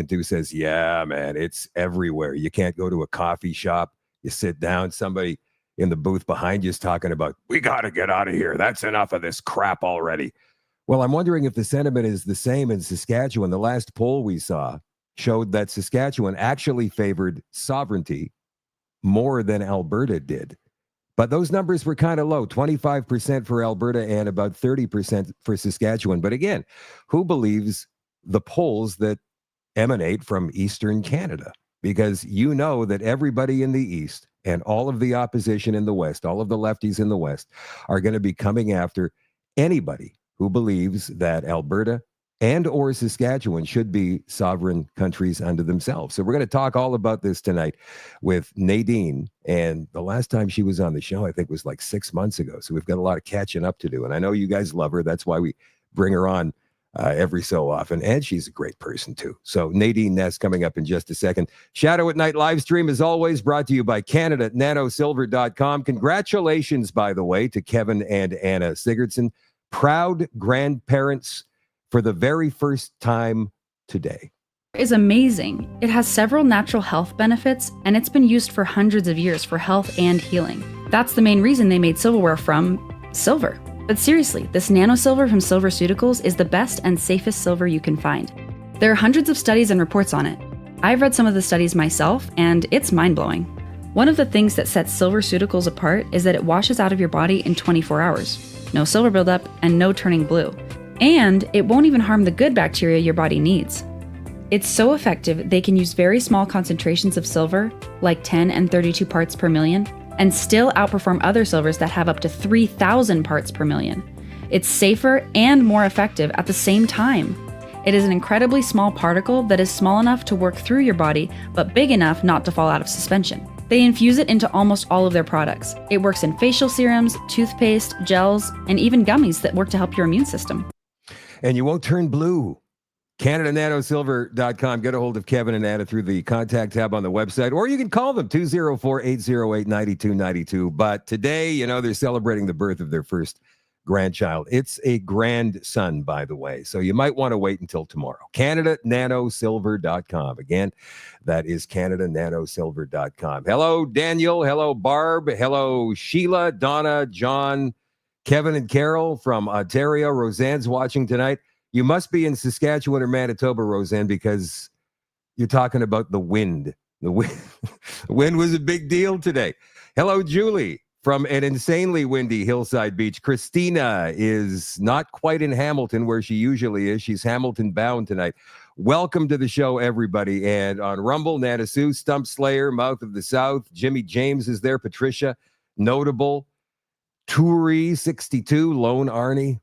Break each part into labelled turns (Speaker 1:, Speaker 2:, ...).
Speaker 1: to says, yeah, man, it's everywhere. You can't go to a coffee shop. You sit down, somebody in the booth behind you is talking about, we got to get out of here. That's enough of this crap already. Well, I'm wondering if the sentiment is the same in Saskatchewan. The last poll we saw showed that Saskatchewan actually favored sovereignty more than Alberta did. But those numbers were kind of low, 25% for Alberta and about 30% for Saskatchewan. But again, who believes the polls that emanate from Eastern Canada? Because you know that everybody in the East and all of the opposition in the West, all of the lefties in the West, are going to be coming after anybody who believes that Alberta and or Saskatchewan should be sovereign countries unto themselves. So we're going to talk all about this tonight with Nadine. And the last time she was on the show, I think, was like 6 months ago. So we've got a lot of catching up to do. And I know you guys love her. That's why we bring her on every so often. And she's a great person, too. So Nadine Ness coming up in just a second. Shadoe at Night live stream, as always, brought to you by Canada@nanosilver.com. Congratulations, by the way, to Kevin and Anna Sigurdsson, proud grandparents for the very first time today.
Speaker 2: Is amazing. It has several natural health benefits, and it's been used for hundreds of years for health and healing. That's the main reason they made silverware from silver. But seriously, this nano silver from Silverceuticals is the best and safest silver you can find. There are hundreds of studies and reports on it. I've read some of the studies myself, and it's mind-blowing. One of the things that sets Silverceuticals apart is that it washes out of your body in 24 hours. No silver buildup and no turning blue. And it won't even harm the good bacteria your body needs. It's so effective, they can use very small concentrations of silver, like 10 and 32 parts per million, and still outperform other silvers that have up to 3,000 parts per million. It's safer and more effective at the same time. It is an incredibly small particle that is small enough to work through your body, but big enough not to fall out of suspension. They infuse it into almost all of their products. It works in facial serums, toothpaste, gels, and even gummies that work to help your immune system.
Speaker 1: And you won't turn blue. CanadaNanoSilver.com. Get a hold of Kevin and Anna through the contact tab on the website, or you can call them 204-808-9292. But today, you know, they're celebrating the birth of their first grandchild. It's a grandson, by the way. So you might want to wait until tomorrow. CanadaNanoSilver.com. Again, that is CanadaNanoSilver.com. Hello, Daniel. Hello, Barb. Hello, Sheila, Donna, John, Kevin and Carol from Ontario. Roseanne's watching tonight. You must be in Saskatchewan or Manitoba, Roseanne, because you're talking about the wind. The wind, the wind was a big deal today. Hello, Julie from an insanely windy Hillside Beach. Christina is not quite in Hamilton where she usually is. She's Hamilton bound tonight. Welcome to the show, everybody. And on Rumble, Nana Sue, Stump Slayer, Mouth of the South, Jimmy James is there, Patricia, Notable, Turi 62, Lone Arnie,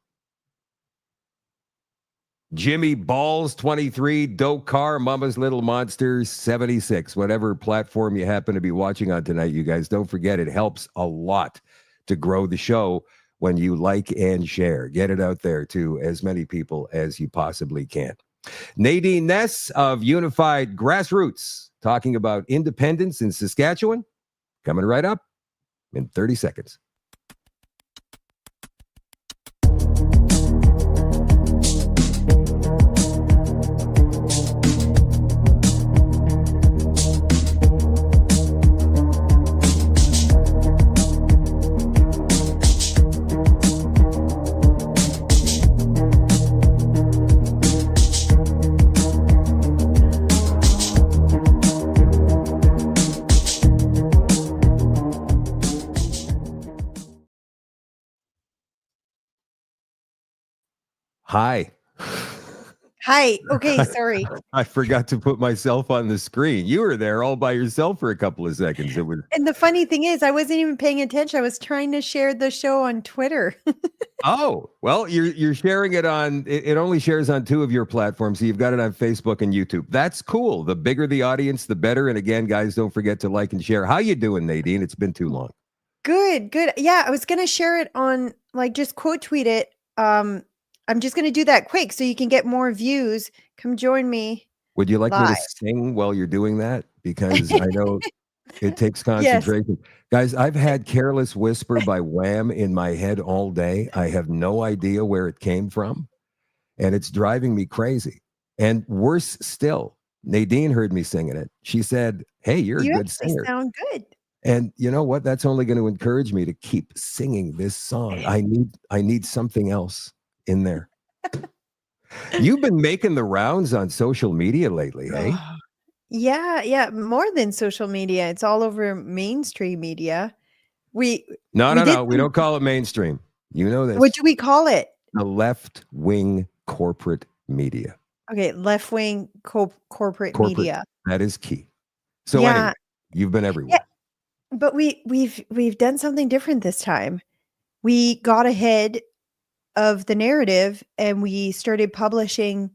Speaker 1: Jimmy Balls 23, Dokar, Mama's Little Monsters 76. Whatever platform you happen to be watching on tonight, you guys, don't forget, it helps a lot to grow the show when you like and share. Get it out there to as many people as you possibly can. Nadine Ness of Unified Grassroots talking about independence in Saskatchewan. Coming right up in 30 seconds. Hi.
Speaker 3: Hi. Okay, sorry.
Speaker 1: I forgot to put myself on the screen. You were there all by yourself for a couple of seconds. It was.
Speaker 3: And the funny thing is, I wasn't even paying attention. I was trying to share the show on Twitter.
Speaker 1: Oh, well, you're sharing it on. It only shares on 2 of your platforms. So you've got it on Facebook and YouTube. That's cool. The bigger the audience, the better. And again, guys, don't forget to like and share. How you doing, Nadine? It's been too long.
Speaker 3: Good. Yeah, I was gonna share it on, like, just quote tweet it. I'm just going to do that quick so you can get more views. Come join me.
Speaker 1: Would you like
Speaker 3: live.
Speaker 1: me to sing while you're doing that? Because I know it takes concentration. Yes. Guys, I've had Careless Whisper by Wham in my head all day. I have no idea where it came from, and it's driving me crazy. And worse still, Nadine heard me singing it. She said, "Hey, you're a
Speaker 3: You
Speaker 1: good
Speaker 3: actually
Speaker 1: singer."
Speaker 3: sound good.
Speaker 1: And you know what? That's only going to encourage me to keep singing this song. I need something else in there. You've been making the rounds on social media lately, hey?
Speaker 3: Oh, yeah, yeah, more than social media. It's all over mainstream media. We
Speaker 1: No,
Speaker 3: we
Speaker 1: no,
Speaker 3: did
Speaker 1: no. We
Speaker 3: some
Speaker 1: don't call it mainstream. You know
Speaker 3: what
Speaker 1: this.
Speaker 3: do we call it?
Speaker 1: The left-wing corporate media.
Speaker 3: Okay, left-wing corporate
Speaker 1: Corporate.
Speaker 3: media.
Speaker 1: That is key. So anyway,
Speaker 3: Yeah,
Speaker 1: you've been
Speaker 3: yeah,
Speaker 1: everywhere.
Speaker 3: but we've done something different this time. We got ahead of the narrative and we started publishing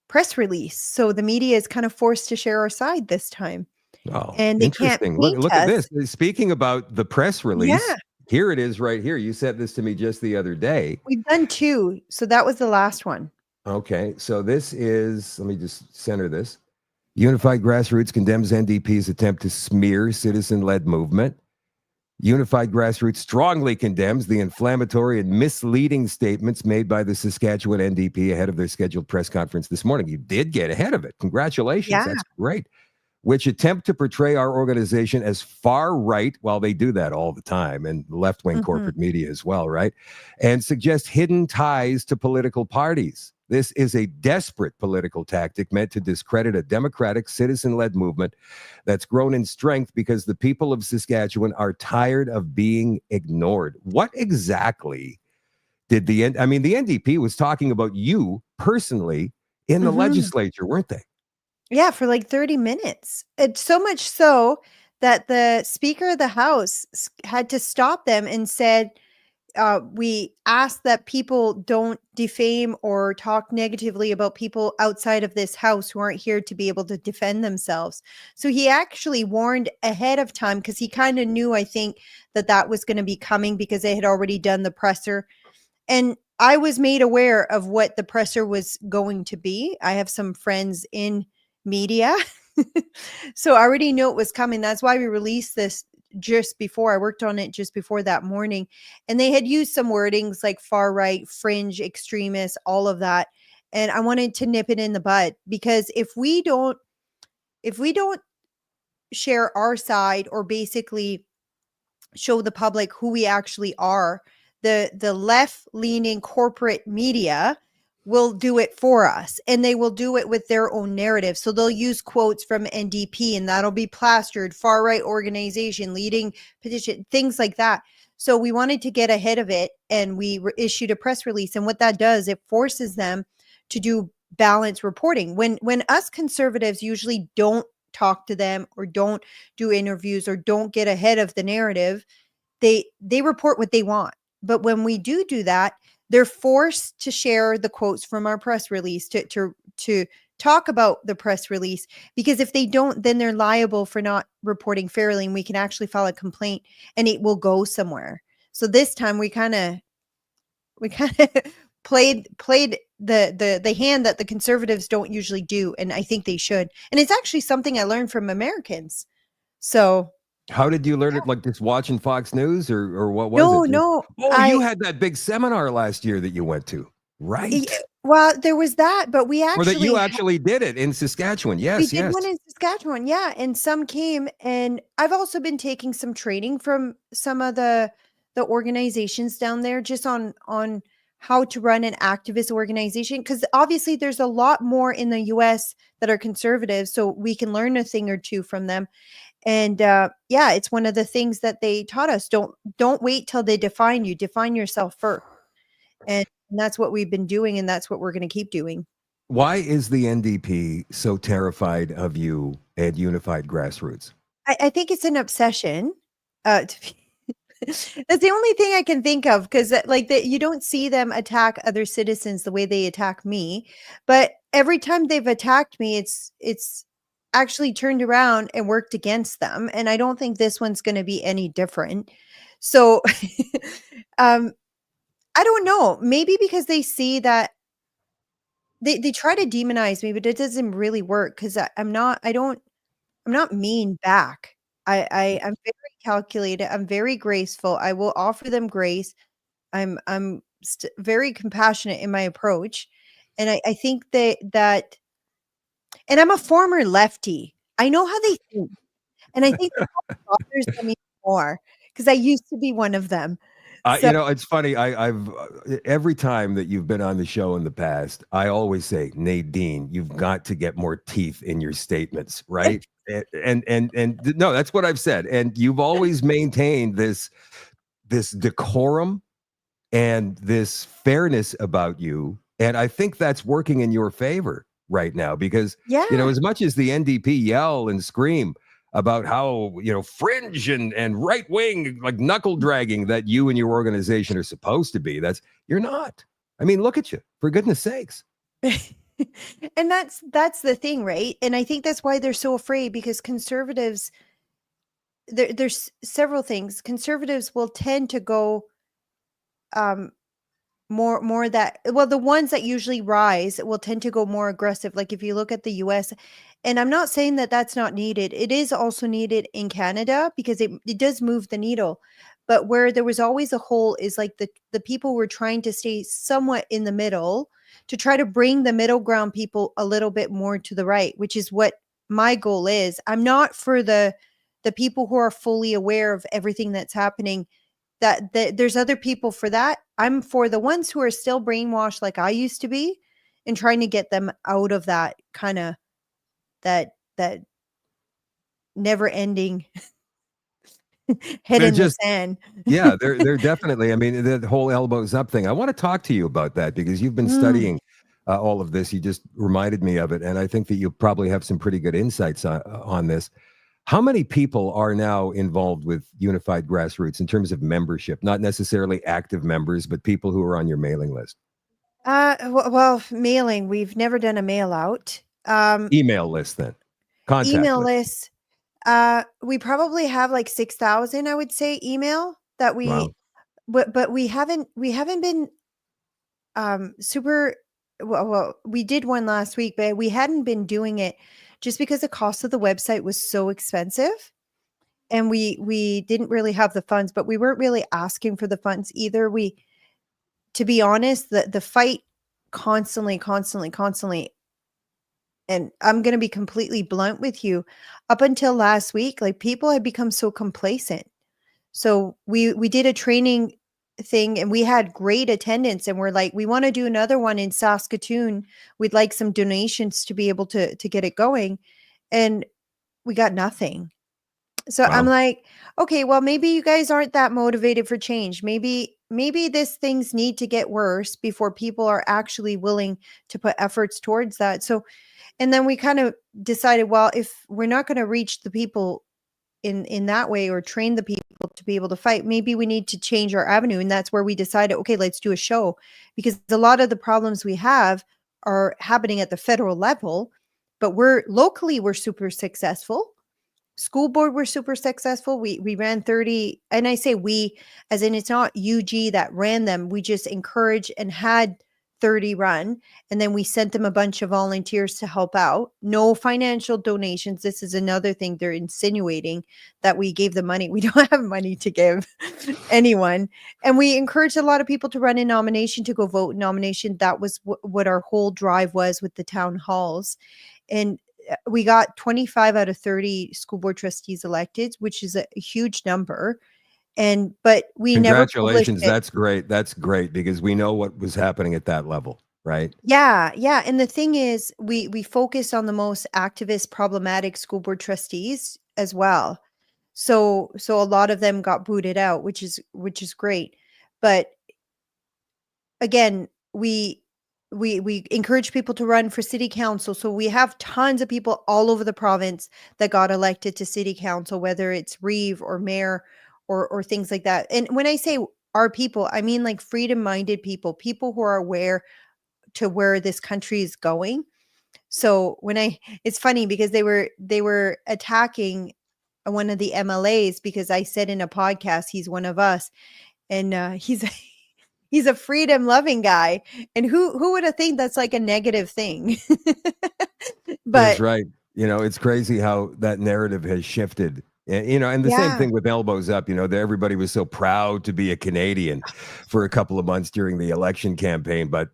Speaker 3: press release. So the media is kind of forced to share our side this time,
Speaker 1: Oh,
Speaker 3: and they can't
Speaker 1: interesting. Look,
Speaker 3: paint
Speaker 1: look at
Speaker 3: us.
Speaker 1: this. Speaking about the press
Speaker 3: Yeah,
Speaker 1: release, here it is right here. You sent this to me just the other day.
Speaker 3: we've done 2, so that was the last one.
Speaker 1: Okay, so this is, let me just center this. Unified Grassroots condemns NDP's attempt to smear citizen-led movement. Unified Grassroots strongly condemns the inflammatory and misleading statements made by the Saskatchewan NDP ahead of their scheduled press conference this morning. You did get ahead of it. Congratulations.
Speaker 3: Yeah,
Speaker 1: That's great. Which attempt to portray our organization as far right, while they do that all the time, and left-wing
Speaker 3: mhm,
Speaker 1: corporate media as well, right? And suggest hidden ties to political parties. This is a desperate political tactic meant to discredit a democratic, citizen-led movement that's grown in strength because the people of Saskatchewan are tired of being ignored. What exactly did I mean, the NDP was talking about you personally in the
Speaker 3: mhm.
Speaker 1: legislature, weren't they?
Speaker 3: Yeah, for like 30 minutes. It's so much so that the Speaker of the House had to stop them and said, we ask that people don't defame or talk negatively about people outside of this house who aren't here to be able to defend themselves. So he actually warned ahead of time because he kind of knew, I think, that that was going to be coming because they had already done the presser. And I was made aware of what the presser was going to be. I have some friends in media. So I already knew it was coming. That's why we released this just before. I worked on it just before that morning. And they had used some wordings like far right, fringe, extremist, all of that. And I wanted to nip it in the bud because if we don't share our side or basically show the public who we actually are, the left leaning corporate media will do it for us, and they will do it with their own narrative. So they'll use quotes from NDP and that'll be plastered, far right organization leading petition, things like that. So we wanted to get ahead of it and we issued a press release, and what that does, it forces them to do balanced reporting. When us conservatives usually don't talk to them or don't do interviews or don't get ahead of the narrative, they report what they want. But when we do that, they're forced to share the quotes from our press release to talk about the press release, because if they don't, then they're liable for not reporting fairly, and we can actually file a complaint and it will go somewhere. So this time we kind of played the hand that the conservatives don't usually do, and I think they should. And it's actually something I learned from Americans. So
Speaker 1: How did you learn it? Like just watching Fox News, or what was
Speaker 3: no,
Speaker 1: it?
Speaker 3: no,
Speaker 1: Oh, you
Speaker 3: I
Speaker 1: had that big seminar last year that you went to,
Speaker 3: Y
Speaker 1: right?
Speaker 3: well, there was that, but
Speaker 1: Or that you actually did it in Saskatchewan.
Speaker 3: we
Speaker 1: Yes,
Speaker 3: did
Speaker 1: yes.
Speaker 3: one in Saskatchewan, yeah, and some came, and I've also been taking some training from some of the organizations down there just on how to run an activist organization, because obviously there's a lot more in the US that are conservative, so we can learn a thing or 2 from them. And, yeah, it's one of the things that they taught us. Don't wait till they define you, define yourself first. And that's what we've been doing, and that's what we're gonna keep doing.
Speaker 1: Why is the NDP so terrified of you at Unified Grassroots?
Speaker 3: I think it's an obsession. To be that's the only thing I can think of, 'cause, like, you don't see them attack other citizens the way they attack me, but every time they've attacked me, it's actually turned around and worked against them, and I don't think this one's gonna be any different. So, um, I don't know, maybe because they see that they try to demonize me, but it doesn't really work 'cause I'm not mean back. I'm very calculated, I'm very graceful, I will offer them grace. I'm very compassionate in my approach, and I think that And I'm a former lefty. I know how they think. And I think that bothers them even more because I used to be one of them. So
Speaker 1: It's funny. I've every time that you've been on the show in the past, I always say, Nadine, you've got to get more teeth in your statements, right? And no, that's what I've said. And you've always maintained this decorum and this fairness about you. And I think that's working in your favor right now because,
Speaker 3: yeah.
Speaker 1: as much as the NDP yell and scream about how, fringe and right wing, like knuckle dragging that you and your organization are supposed to be, you're not. I mean, look at you, for goodness sakes.
Speaker 3: And that's the thing, right? And I think that's why they're so afraid because conservatives there's several things. Conservatives will tend to go um more that well the ones that usually rise will tend to go more aggressive, like if you look at the US. And I'm not saying that that's not needed, it is also needed in Canada because it does move the needle. But where there was always a hole is like the people were trying to stay somewhat in the middle to try to bring the middle ground people a little bit more to the right, which is what my goal is. I'm not for the people who are fully aware of everything that's happening. That there's other people for that. I'm for the ones who are still brainwashed like I used to be and trying to get them out of that kind of that never ending head
Speaker 1: They're
Speaker 3: in the
Speaker 1: just
Speaker 3: sand.
Speaker 1: Yeah, they're definitely. I mean, the whole elbows up thing. I want to talk to you about that because you've been
Speaker 3: Mm.
Speaker 1: studying all of this. You just reminded me of it, and I think that you probably have some pretty good insights on this. How many people are now involved with Unified Grassroots in terms of membership? Not necessarily active members, but people who are on your mailing list,
Speaker 3: Well, mailing, we've never done a mail out.
Speaker 1: email list, then contact
Speaker 3: Email
Speaker 1: list.
Speaker 3: lists, we probably have like 6,000, I would say, email that we
Speaker 1: Wow,
Speaker 3: but we haven't been super well, we did one last week, but we hadn't been doing it just because the cost of the website was so expensive and we didn't really have the funds, but we weren't really asking for the funds either. We To be honest, the fight constantly, and I'm going to be completely blunt with you, up until last week, like people had become so complacent. So we did a training thing and we had great attendance and we're like, we want to do another one in Saskatoon. We'd like some donations to be able to get it going. And we got nothing. So I'm
Speaker 1: wow.
Speaker 3: like, okay, well maybe you guys aren't that motivated for change. Maybe this things need to get worse before people are actually willing to put efforts towards that. So and then we kind of decided, well, if we're not going to reach the people in that way or train the people to be able to fight, maybe we need to change our avenue. And that's where we decided, okay, let's do a show because a lot of the problems we have are happening at the federal level, but we're super successful. School board were super successful. We ran 30, and I say we as in it's not UG that ran them. We just encouraged and had 30 run, and then we sent them a bunch of volunteers to help out. No financial donations. This is another thing they're insinuating, that we gave them money. We don't have money to give anyone. And we encouraged a lot of people to run in nomination, to go vote in nomination. That was what our whole drive was with the town halls. And we got 25 out of 30 school board trustees elected, which is a huge number. But we never published
Speaker 1: Congratulations.
Speaker 3: it.
Speaker 1: That's great. That's great because we know what was happening at that level, right?
Speaker 3: Yeah, yeah. And the thing is, we focused on the most activist, problematic school board trustees as well. So a lot of them got booted out, which is great. But again, we encourage people to run for city council. So we have tons of people all over the province that got elected to city council, whether it's reeve or mayor or things like that. And when I say our people, I mean like freedom minded people who are aware to where this country is going. So it's funny because they were attacking one of the MLAs because I said in a podcast he's one of us, and he's he's a freedom loving guy, and who would have think that's like a negative thing.
Speaker 1: That's
Speaker 3: But
Speaker 1: right. It's crazy how that narrative has shifted And the same
Speaker 3: Yeah,
Speaker 1: thing with elbows up. Everybody was so proud to be a Canadian for a couple of months during the election campaign. But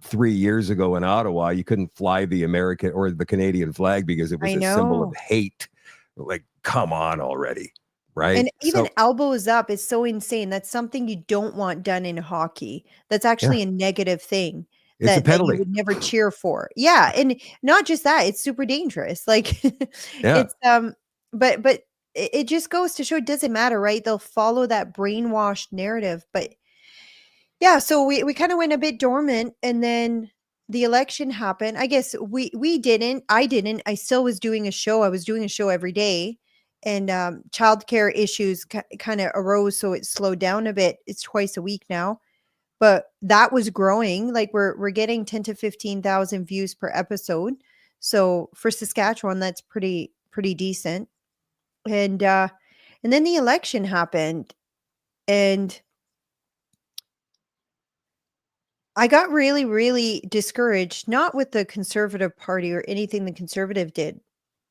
Speaker 1: 3 years ago in Ottawa, you couldn't fly the American or the Canadian flag because it was
Speaker 3: I
Speaker 1: a symbol of
Speaker 3: know.
Speaker 1: hate. Like, come on already, right?
Speaker 3: And even
Speaker 1: So
Speaker 3: elbows up is so insane. That's something you don't want done in hockey. That's
Speaker 1: yeah,
Speaker 3: actually a negative thing
Speaker 1: it's a
Speaker 3: that you
Speaker 1: penalty.
Speaker 3: would never cheer for. Yeah, and not just that, it's super dangerous. Like
Speaker 1: Yeah.
Speaker 3: it's but it just goes to show it doesn't matter, right? They'll follow that brainwashed narrative. But yeah, so we kind of went a bit dormant, and then the election happened. I guess we didn't. I didn't. I still was doing a show. I was doing a show every day, and childcare issues kind of arose, so it slowed down a bit. It's twice a week now, but that was growing. Like we're getting 10 to 15,000 views per episode. So for Saskatchewan, that's pretty decent. And then the election happened, and I got really, really discouraged, not with the Conservative Party or anything the Conservative did.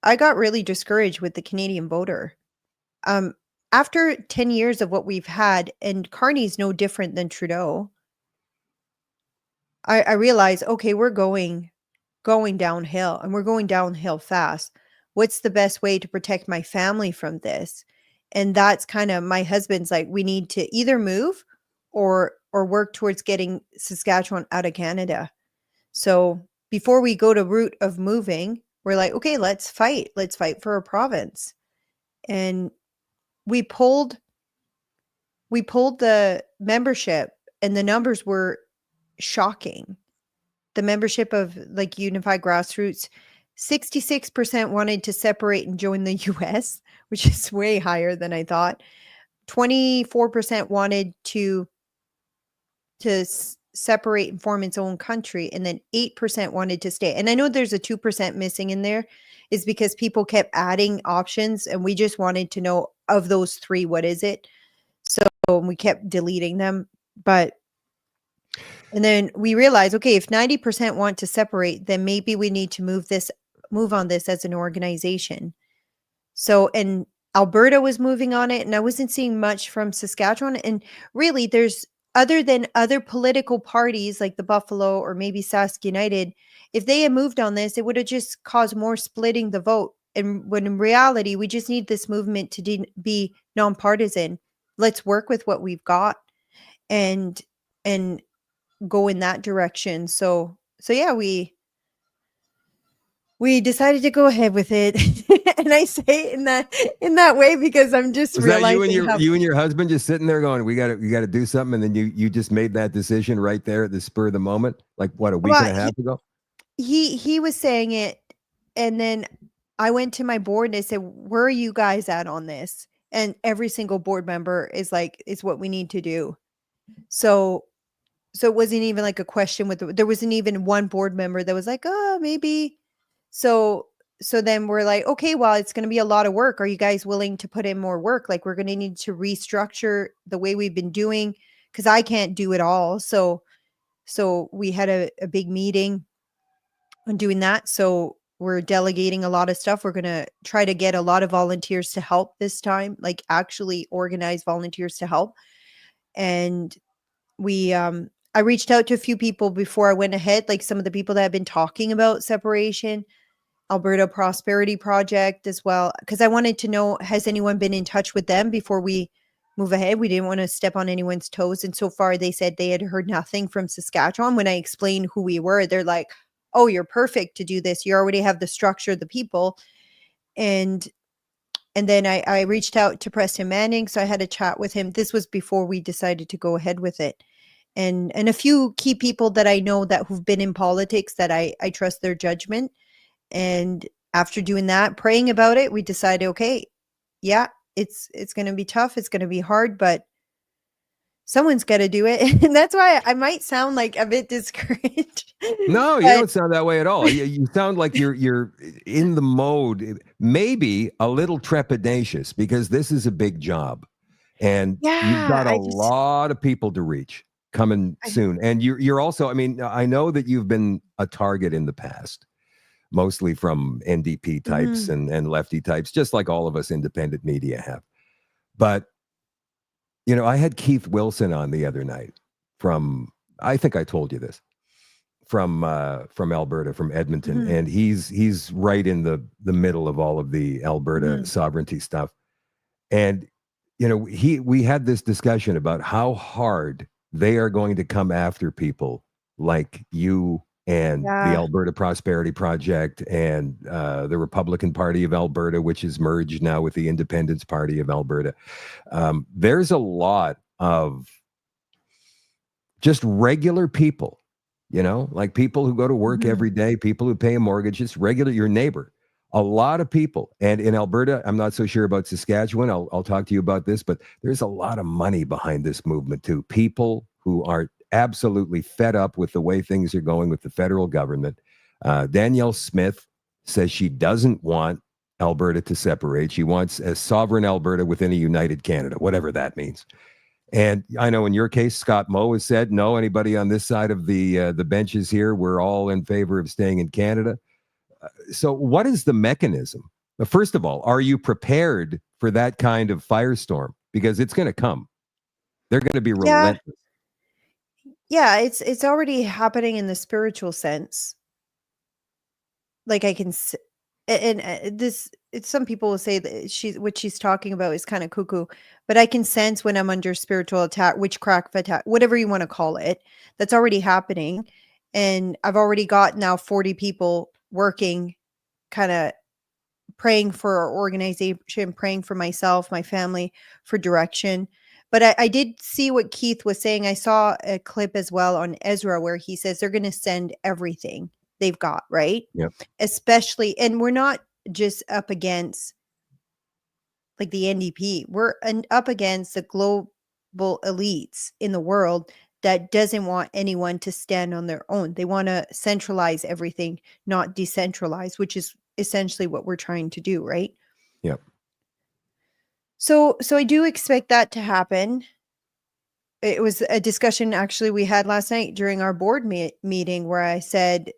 Speaker 3: I got really discouraged with the Canadian voter. Um, After 10 years of what we've had, and Carney's no different than Trudeau, I realized, okay, we're going downhill, and we're going downhill fast. What's the best way to protect my family from this? And that's kind of my husband's like, we need to either move or work towards getting Saskatchewan out of Canada. So before we go to route of moving, we're like, okay, let's fight. Let's fight for a province. And we pulled the membership, and the numbers were shocking. The membership of like Unified Grassroots, 66% wanted to separate and join the US, which is way higher than I thought. 24% wanted to separate and form its own country, and then 8% wanted to stay. And I know there's a 2% missing in there, is because people kept adding options, and we just wanted to know, of those three, what is it? So we kept deleting them. And then we realized, okay, if 90% want to separate, then maybe we need to move on this as an organization. So, and Alberta was moving on it, and I wasn't seeing much from Saskatchewan. And really, there's, other than other political parties like the Buffalo or maybe Sask United, if they had moved on this, it would have just caused more splitting the vote. And when in reality, we just need this movement to be nonpartisan. Let's work with what we've got and and go in that direction. So yeah, we decided to go ahead with it. And I say it in that way because I'm just
Speaker 1: Was that
Speaker 3: realizing how,
Speaker 1: you and your husband just sitting there going, we got to do something, and then you just made that decision right there at the spur of the moment, like what, a week and
Speaker 3: well,
Speaker 1: a half ago?
Speaker 3: he was saying it, and then I went to my board and I said, "Where are you guys at on this?" And every single board member is like, "It's what we need to do." So so it wasn't even like a question there wasn't even one board member that was like, "Oh, maybe." So so then we're like, "Okay, well, it's going to be a lot of work. Are you guys willing to put in more work? Like we're going to need to restructure the way we've been doing, because I can't do it all." So we had a big meeting on doing that. So we're delegating a lot of stuff. We're going to try to get a lot of volunteers to help this time, like actually organize volunteers to help. And we I reached out to a few people before I went ahead, like some of the people that have been talking about separation, Alberta Prosperity Project as well, because I wanted to know, has anyone been in touch with them before we move ahead? We didn't want to step on anyone's toes. And so far they said they had heard nothing from Saskatchewan. When I explained who we were, they're like, "Oh, you're perfect to do this. You already have the structure, the people." And and then I reached out to Preston Manning. So I had a chat with him. This was before we decided to go ahead with it. And a few key people that I know that who've been in politics, that I trust their judgment. And after doing that, praying about it, we decided, okay, yeah, it's going to be tough. It's going to be hard, but someone's got to do it. And that's why I might sound like a bit discouraged.
Speaker 1: No, you
Speaker 3: But
Speaker 1: don't sound that way at all. You sound like you're in the mode, maybe a little trepidatious, because this is a big job, and you've
Speaker 3: yeah,
Speaker 1: got a lot of people to reach coming
Speaker 3: I
Speaker 1: soon. And you're also, I mean, I know that you've been a target in the past, mostly from NDP types
Speaker 3: Mhm.
Speaker 1: and lefty types, just like all of us independent media have. But, I had Keith Wilson on the other night from, I think I told you this, from Alberta, from Edmonton,
Speaker 3: Mhm.
Speaker 1: and he's right in the middle of all of the Alberta
Speaker 3: Mhm.
Speaker 1: sovereignty stuff. And we had this discussion about how hard they are going to come after people like you and the
Speaker 3: Yeah.
Speaker 1: Alberta Prosperity Project and the Republican Party of Alberta, which is merged now with the Independence Party of Alberta. There's a lot of just regular people, like people who go to work
Speaker 3: Mhm.
Speaker 1: every day, people who pay a mortgage, just regular, your neighbor. A lot of people. And in Alberta, I'm not so sure about Saskatchewan. I'll talk to you about this, but there's a lot of money behind this movement too. People who are absolutely fed up with the way things are going with the federal government. Danielle Smith says she doesn't want Alberta to separate. She wants a sovereign Alberta within a united Canada, whatever that means. And I know in your case, Scott Moe has said, no, anybody on this side of the benches here, we're all in favor of staying in Canada. So what is the mechanism? First of all, are you prepared for that kind of firestorm? Because it's going to come. They're going to be
Speaker 3: Yeah.
Speaker 1: relentless.
Speaker 3: Yeah, it's already happening in the spiritual sense. Like I can and this it's some people will say that what she's talking about is kind of cuckoo, but I can sense when I'm under spiritual attack, witchcraft attack, whatever you want to call it, that's already happening. And I've already got now 40 people working, kind of praying for our organization, praying for myself, my family, for direction. But I did see what Keith was saying. I saw a clip as well on Ezra where he says they're going to send everything they've got, right?
Speaker 1: Yep.
Speaker 3: Especially, and we're not just up against like the NDP, up against the global elites in the world that doesn't want anyone to stand on their own. They want to centralize everything, not decentralize, which is essentially what we're trying to do, right?
Speaker 1: Yep.
Speaker 3: So I do expect that to happen. It was a discussion actually we had last night during our board meeting where I said,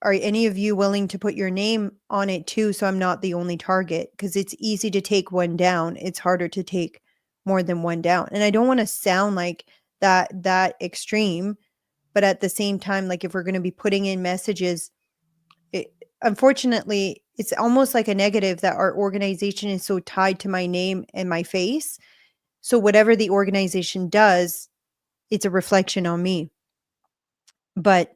Speaker 3: are any of you willing to put your name on it too, so I'm not the only target? Because it's easy to take one down. It's harder to take more than one down. And I don't want to sound like that extreme, but at the same time, like if we're going to be putting in messages, unfortunately, it's almost like a negative that our organization is so tied to my name and my face. So whatever the organization does, it's a reflection on me. But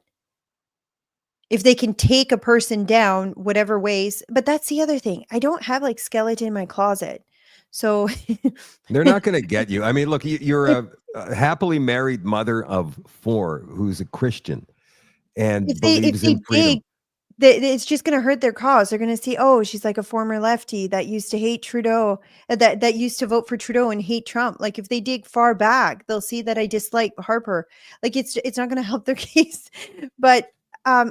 Speaker 3: if they can take a person down whatever ways, but that's the other thing. I don't have like skeleton in my closet. So
Speaker 1: They're not going to get you. I mean, look, you're
Speaker 3: if
Speaker 1: a happily married mother of 4 who's a Christian and
Speaker 3: if
Speaker 1: believes
Speaker 3: they
Speaker 1: in freedom.
Speaker 3: dig, it's just gonna hurt their cause. They're gonna see, "Oh, she's like a former lefty that used to hate Trudeau, that used to vote for Trudeau and hate Trump." Like, if they dig far back, they'll see that I dislike Harper. Like, it's not gonna help their case. But,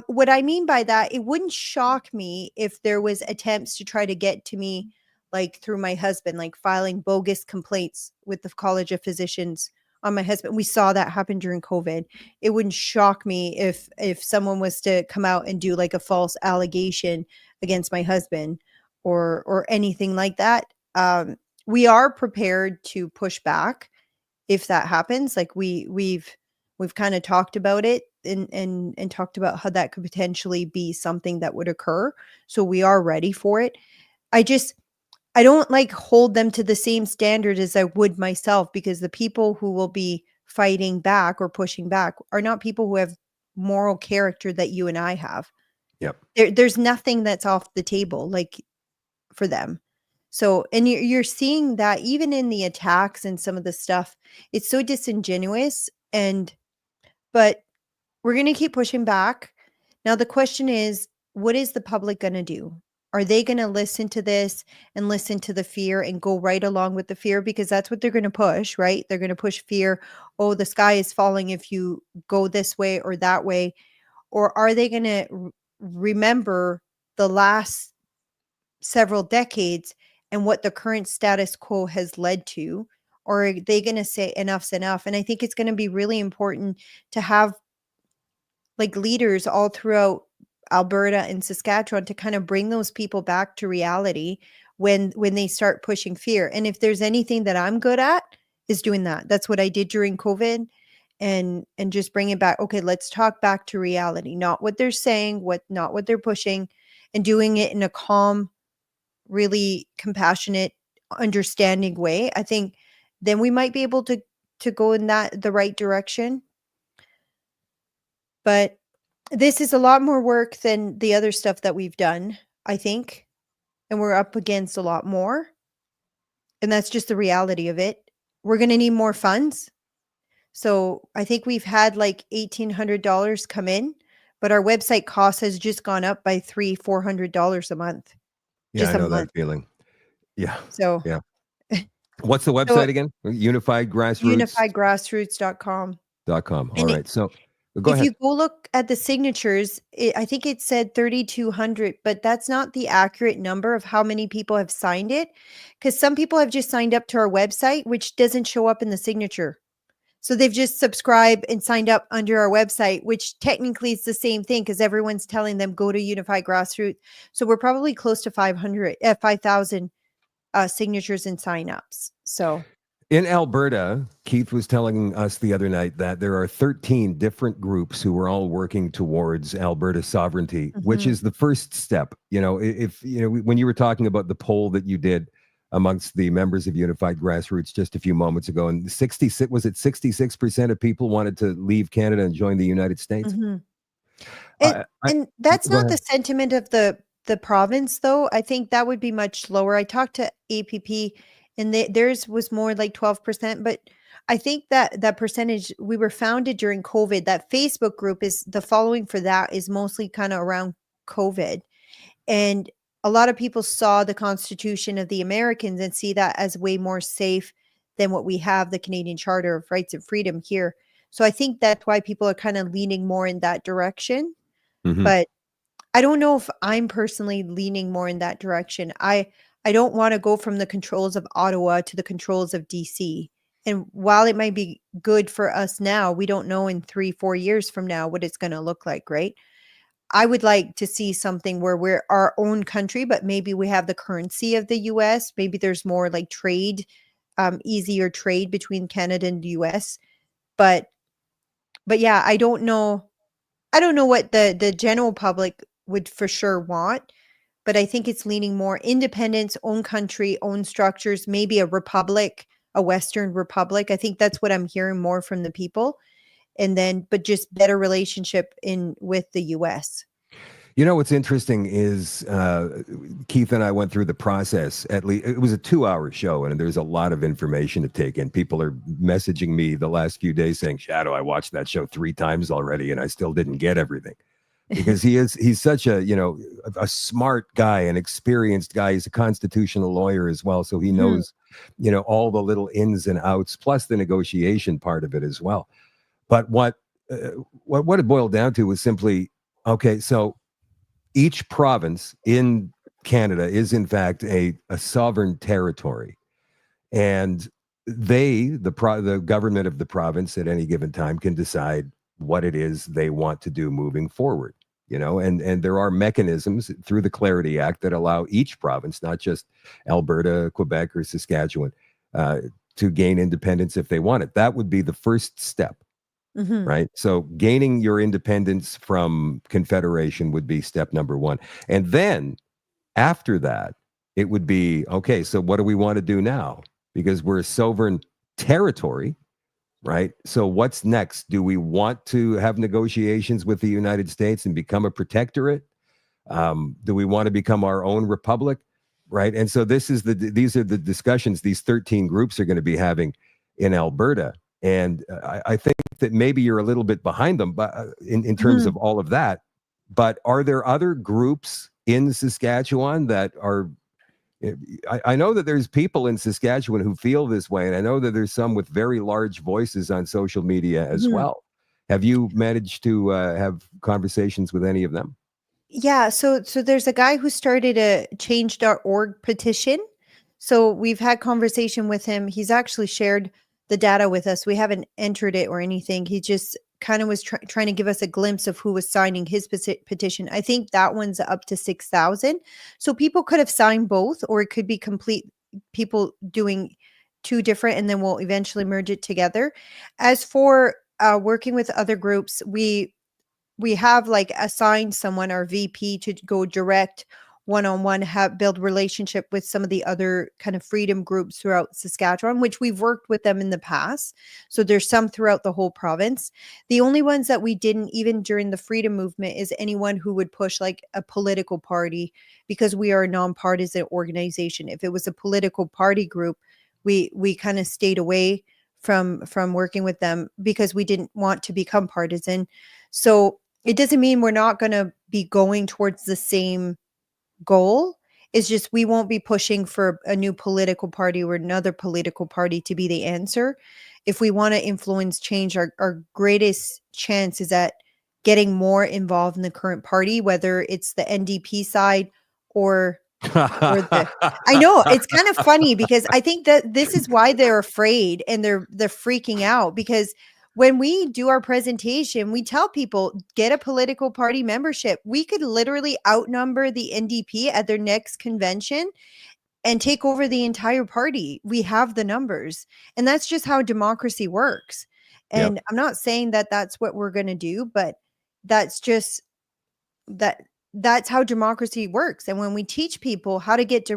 Speaker 3: what I mean by that, it wouldn't shock me if there was attempts to try to get to me, like, through my husband, like, filing bogus complaints with the College of Physicians on my husband. We saw that happen during COVID. It wouldn't shock me if someone was to come out and do like a false allegation against my husband or anything like that. We are prepared to push back if that happens. Like we've kind of talked about it and talked about how that could potentially be something that would occur. So we are ready for it. I just I don't like hold them to the same standard as I would myself, because the people who will be fighting back or pushing back are not people who have moral character that you and I have.
Speaker 1: Yep.
Speaker 3: There's nothing that's off the table like for them. So, and you're seeing that even in the attacks and some of the stuff, it's so disingenuous. But we're going to keep pushing back. Now, the question is, what is the public going to do? Are they going to listen to this and listen to the fear and go right along with the fear? Because that's what they're going to push, right? They're going to push fear. Oh, the sky is falling if you go this way or that way. Or are they going to remember the last several decades and what the current status quo has led to? Or are they going to say enough's enough? And I think it's going to be really important to have like leaders all throughout Alberta and Saskatchewan to kind of bring those people back to reality when they start pushing fear. And if there's anything that I'm good at, is doing that. That's what I did during COVID, and just bring it back. Okay, let's talk back to reality, not what they're saying, not what they're pushing, and doing it in a calm, really compassionate, understanding way. I think then we might be able to go in the right direction. But this is a lot more work than the other stuff that we've done, I think, and we're up against a lot more. And that's just the reality of it. We're going to need more funds. So I think we've had like $1,800 come in, but our website cost has just gone up by $400 a month,
Speaker 1: Yeah,
Speaker 3: just
Speaker 1: I
Speaker 3: a
Speaker 1: know that
Speaker 3: month.
Speaker 1: feeling. Yeah.
Speaker 3: So,
Speaker 1: Yeah. What's the
Speaker 3: so
Speaker 1: website again? Unifiedgrassroots.com.
Speaker 3: unifiedgrassroots.com.
Speaker 1: All
Speaker 3: And
Speaker 1: right. So go
Speaker 3: if you
Speaker 1: ahead.
Speaker 3: go look at the signatures, I think it said 3,200, but that's not the accurate number of how many people have signed it. Because some people have just signed up to our website, which doesn't show up in the signature. So they've just subscribed and signed up under our website, which technically is the same thing because everyone's telling them go to Unified Grassroots. So we're probably close to 5,000 signatures and signups. So,
Speaker 1: In Alberta, Keith was telling us the other night that there are 13 different groups who are all working towards Alberta sovereignty, which
Speaker 3: mhm,
Speaker 1: is the first step. If when you were talking about the poll that you did amongst the members of Unified Grassroots just a few moments ago, and 66% of people wanted to leave Canada and join the United States.
Speaker 3: mhm. And
Speaker 1: I
Speaker 3: and that's
Speaker 1: Go
Speaker 3: not the
Speaker 1: ahead.
Speaker 3: sentiment of the province, though. I think that would be much lower. I talked to APP, and theirs was more like 12%. But I think that percentage, we were founded during COVID. That Facebook group is the following for that is mostly kind of around COVID, and a lot of people saw the Constitution of the Americans and see that as way more safe than what we have, the Canadian Charter of Rights and Freedom here. So I think that's why people are kind of leaning more in that direction.
Speaker 1: Mhm.
Speaker 3: But I don't know if I'm personally leaning more in that direction. I don't want to go from the controls of Ottawa to the controls of DC. And while it might be good for us now, we don't know in 3-4 years from now what it's going to look like, right? I would like to see something where we're our own country, but maybe we have the currency of the US. Maybe there's more like trade, easier trade between Canada and the US. But yeah, I don't know what the general public would for sure want, but I think it's leaning more independence, own country, own structures, maybe a republic, a Western republic. I think that's what I'm hearing more from the people. And then, but just better relationship in with the US.
Speaker 1: What's interesting is Keith and I went through the process. At least it was a 2-hour show, and there's a lot of information to take in. People are messaging me the last few days saying, "Shadoe, I watched that show 3 times already, and I still didn't get everything." Because he's such a smart guy, an experienced guy. He's a constitutional lawyer as well, so he
Speaker 3: Mhm,
Speaker 1: knows all the little ins and outs, plus the negotiation part of it as well. But uh, what it boiled down to was simply, okay, so each province in Canada is in fact a sovereign territory, and the government of the province at any given time can decide what it is they want to do moving forward. And there are mechanisms through the Clarity Act that allow each province, not just Alberta, Quebec, or Saskatchewan, uh, to gain independence if they want it. That would be the first step,
Speaker 3: mhm,
Speaker 1: right? So gaining your independence from Confederation would be step number one. And then after that, it would be, okay, so what do we want to do now? Because we're a sovereign territory, right? So what's next? Do we want to have negotiations with the United States and become a protectorate? Do we want to become our own republic? Right. And so these are the discussions these 13 groups are going to be having in Alberta. And I think that maybe you're a little bit behind them, but in terms
Speaker 3: mhm.
Speaker 1: of all of that. But are there other groups in Saskatchewan that are? I know that there's people in Saskatchewan who feel this way, and I know that there's some with very large voices on social media as
Speaker 3: Mhm.
Speaker 1: well. Have you managed to have conversations with any of them?
Speaker 3: Yeah, so there's a guy who started a change.org petition. So we've had conversation with him. He's actually shared the data with us. We haven't entered it or anything. He just kind of was trying to give us a glimpse of who was signing his petition. I think that one's up to 6,000. So people could have signed both, or it could be complete people doing two different, and then we'll eventually merge it together. As for working with other groups, we have like assigned someone, our VP, to go direct one-on-one, build relationship with some of the other kind of freedom groups throughout Saskatchewan, which we've worked with them in the past. So there's some throughout the whole province. The only ones that we didn't, even during the freedom movement, is anyone who would push like a political party, because we are a nonpartisan organization. If it was a political party group, we kind of stayed away from working with them because we didn't want to become partisan. So it doesn't mean we're not going to be going towards the same goal. It's just we won't be pushing for a new political party or another political party to be the answer. If we want to influence change, our greatest chance is at getting more involved in the current party, whether it's the NDP side or I know it's kind of funny, because I think that this is why they're afraid and they're freaking out, because when we do our presentation, we tell people, get a political party membership. We could literally outnumber the NDP at their next convention and take over the entire party. We have the numbers, and that's just how democracy works. And
Speaker 1: Yep.
Speaker 3: I'm not saying that that's what we're going to do, but that's just that's how democracy works. And when we teach people how to get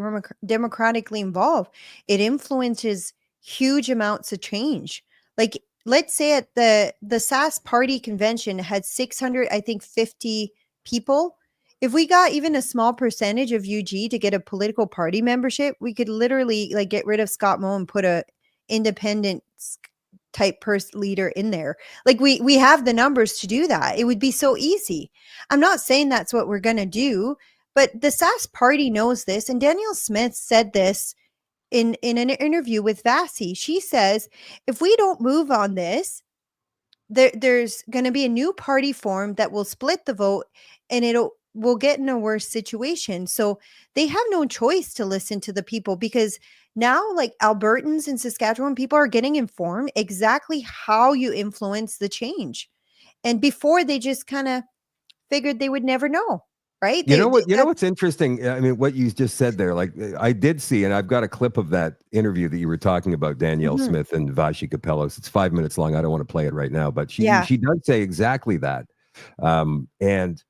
Speaker 3: democratically involved, it influences huge amounts of change. Like, let's say at the SAS party convention had 600, I think 50 people. If we got even a small percentage of UG to get a political party membership, we could literally like get rid of Scott Moe and put a independent type leader in there. Like we have the numbers to do that. It would be so easy. I'm not saying that's what we're going to do, but the SAS party knows this. And Danielle Smith said this in an interview with Vasi. She says, if we don't move on this, there's going to be a new party formed that will split the vote, and we'll get in a worse situation. So they have no choice to listen to the people, because now, like Albertans and Saskatchewan people are getting informed exactly how you influence the change. And before, they just kind of figured they would never know. Right?
Speaker 1: You know what? You know what's interesting? I mean, what you just said there. Like, I did see, and I've got a clip of that interview that you were talking about, Danielle Smith and Vashi Capellos. It's 5 minutes long. I don't want to play it right now, but she does say exactly that. And